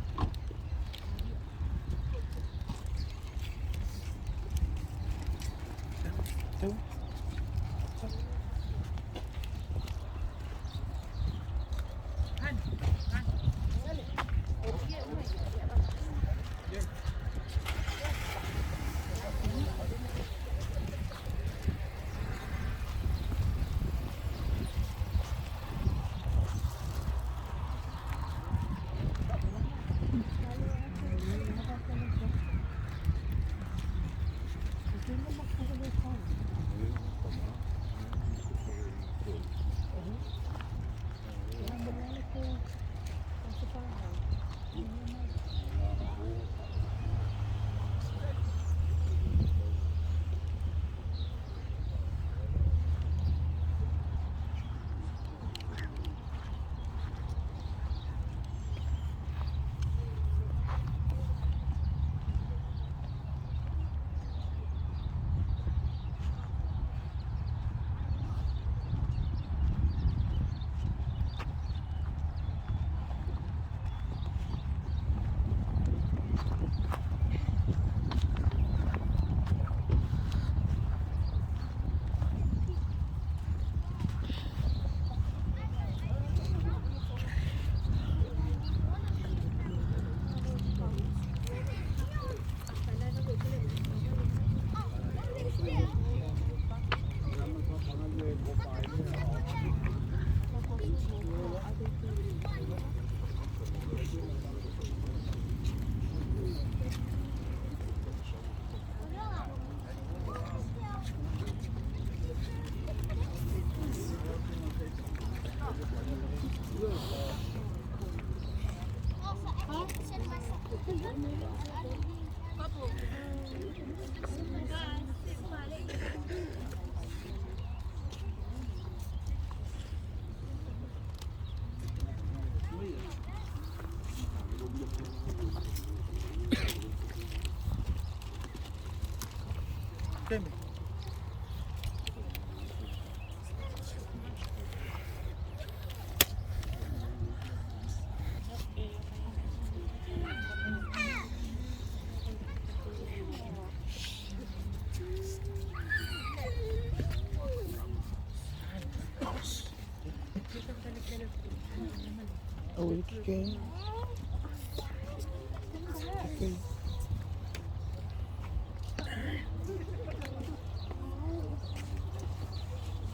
J: Okay, mate. Oh, okay. Okay.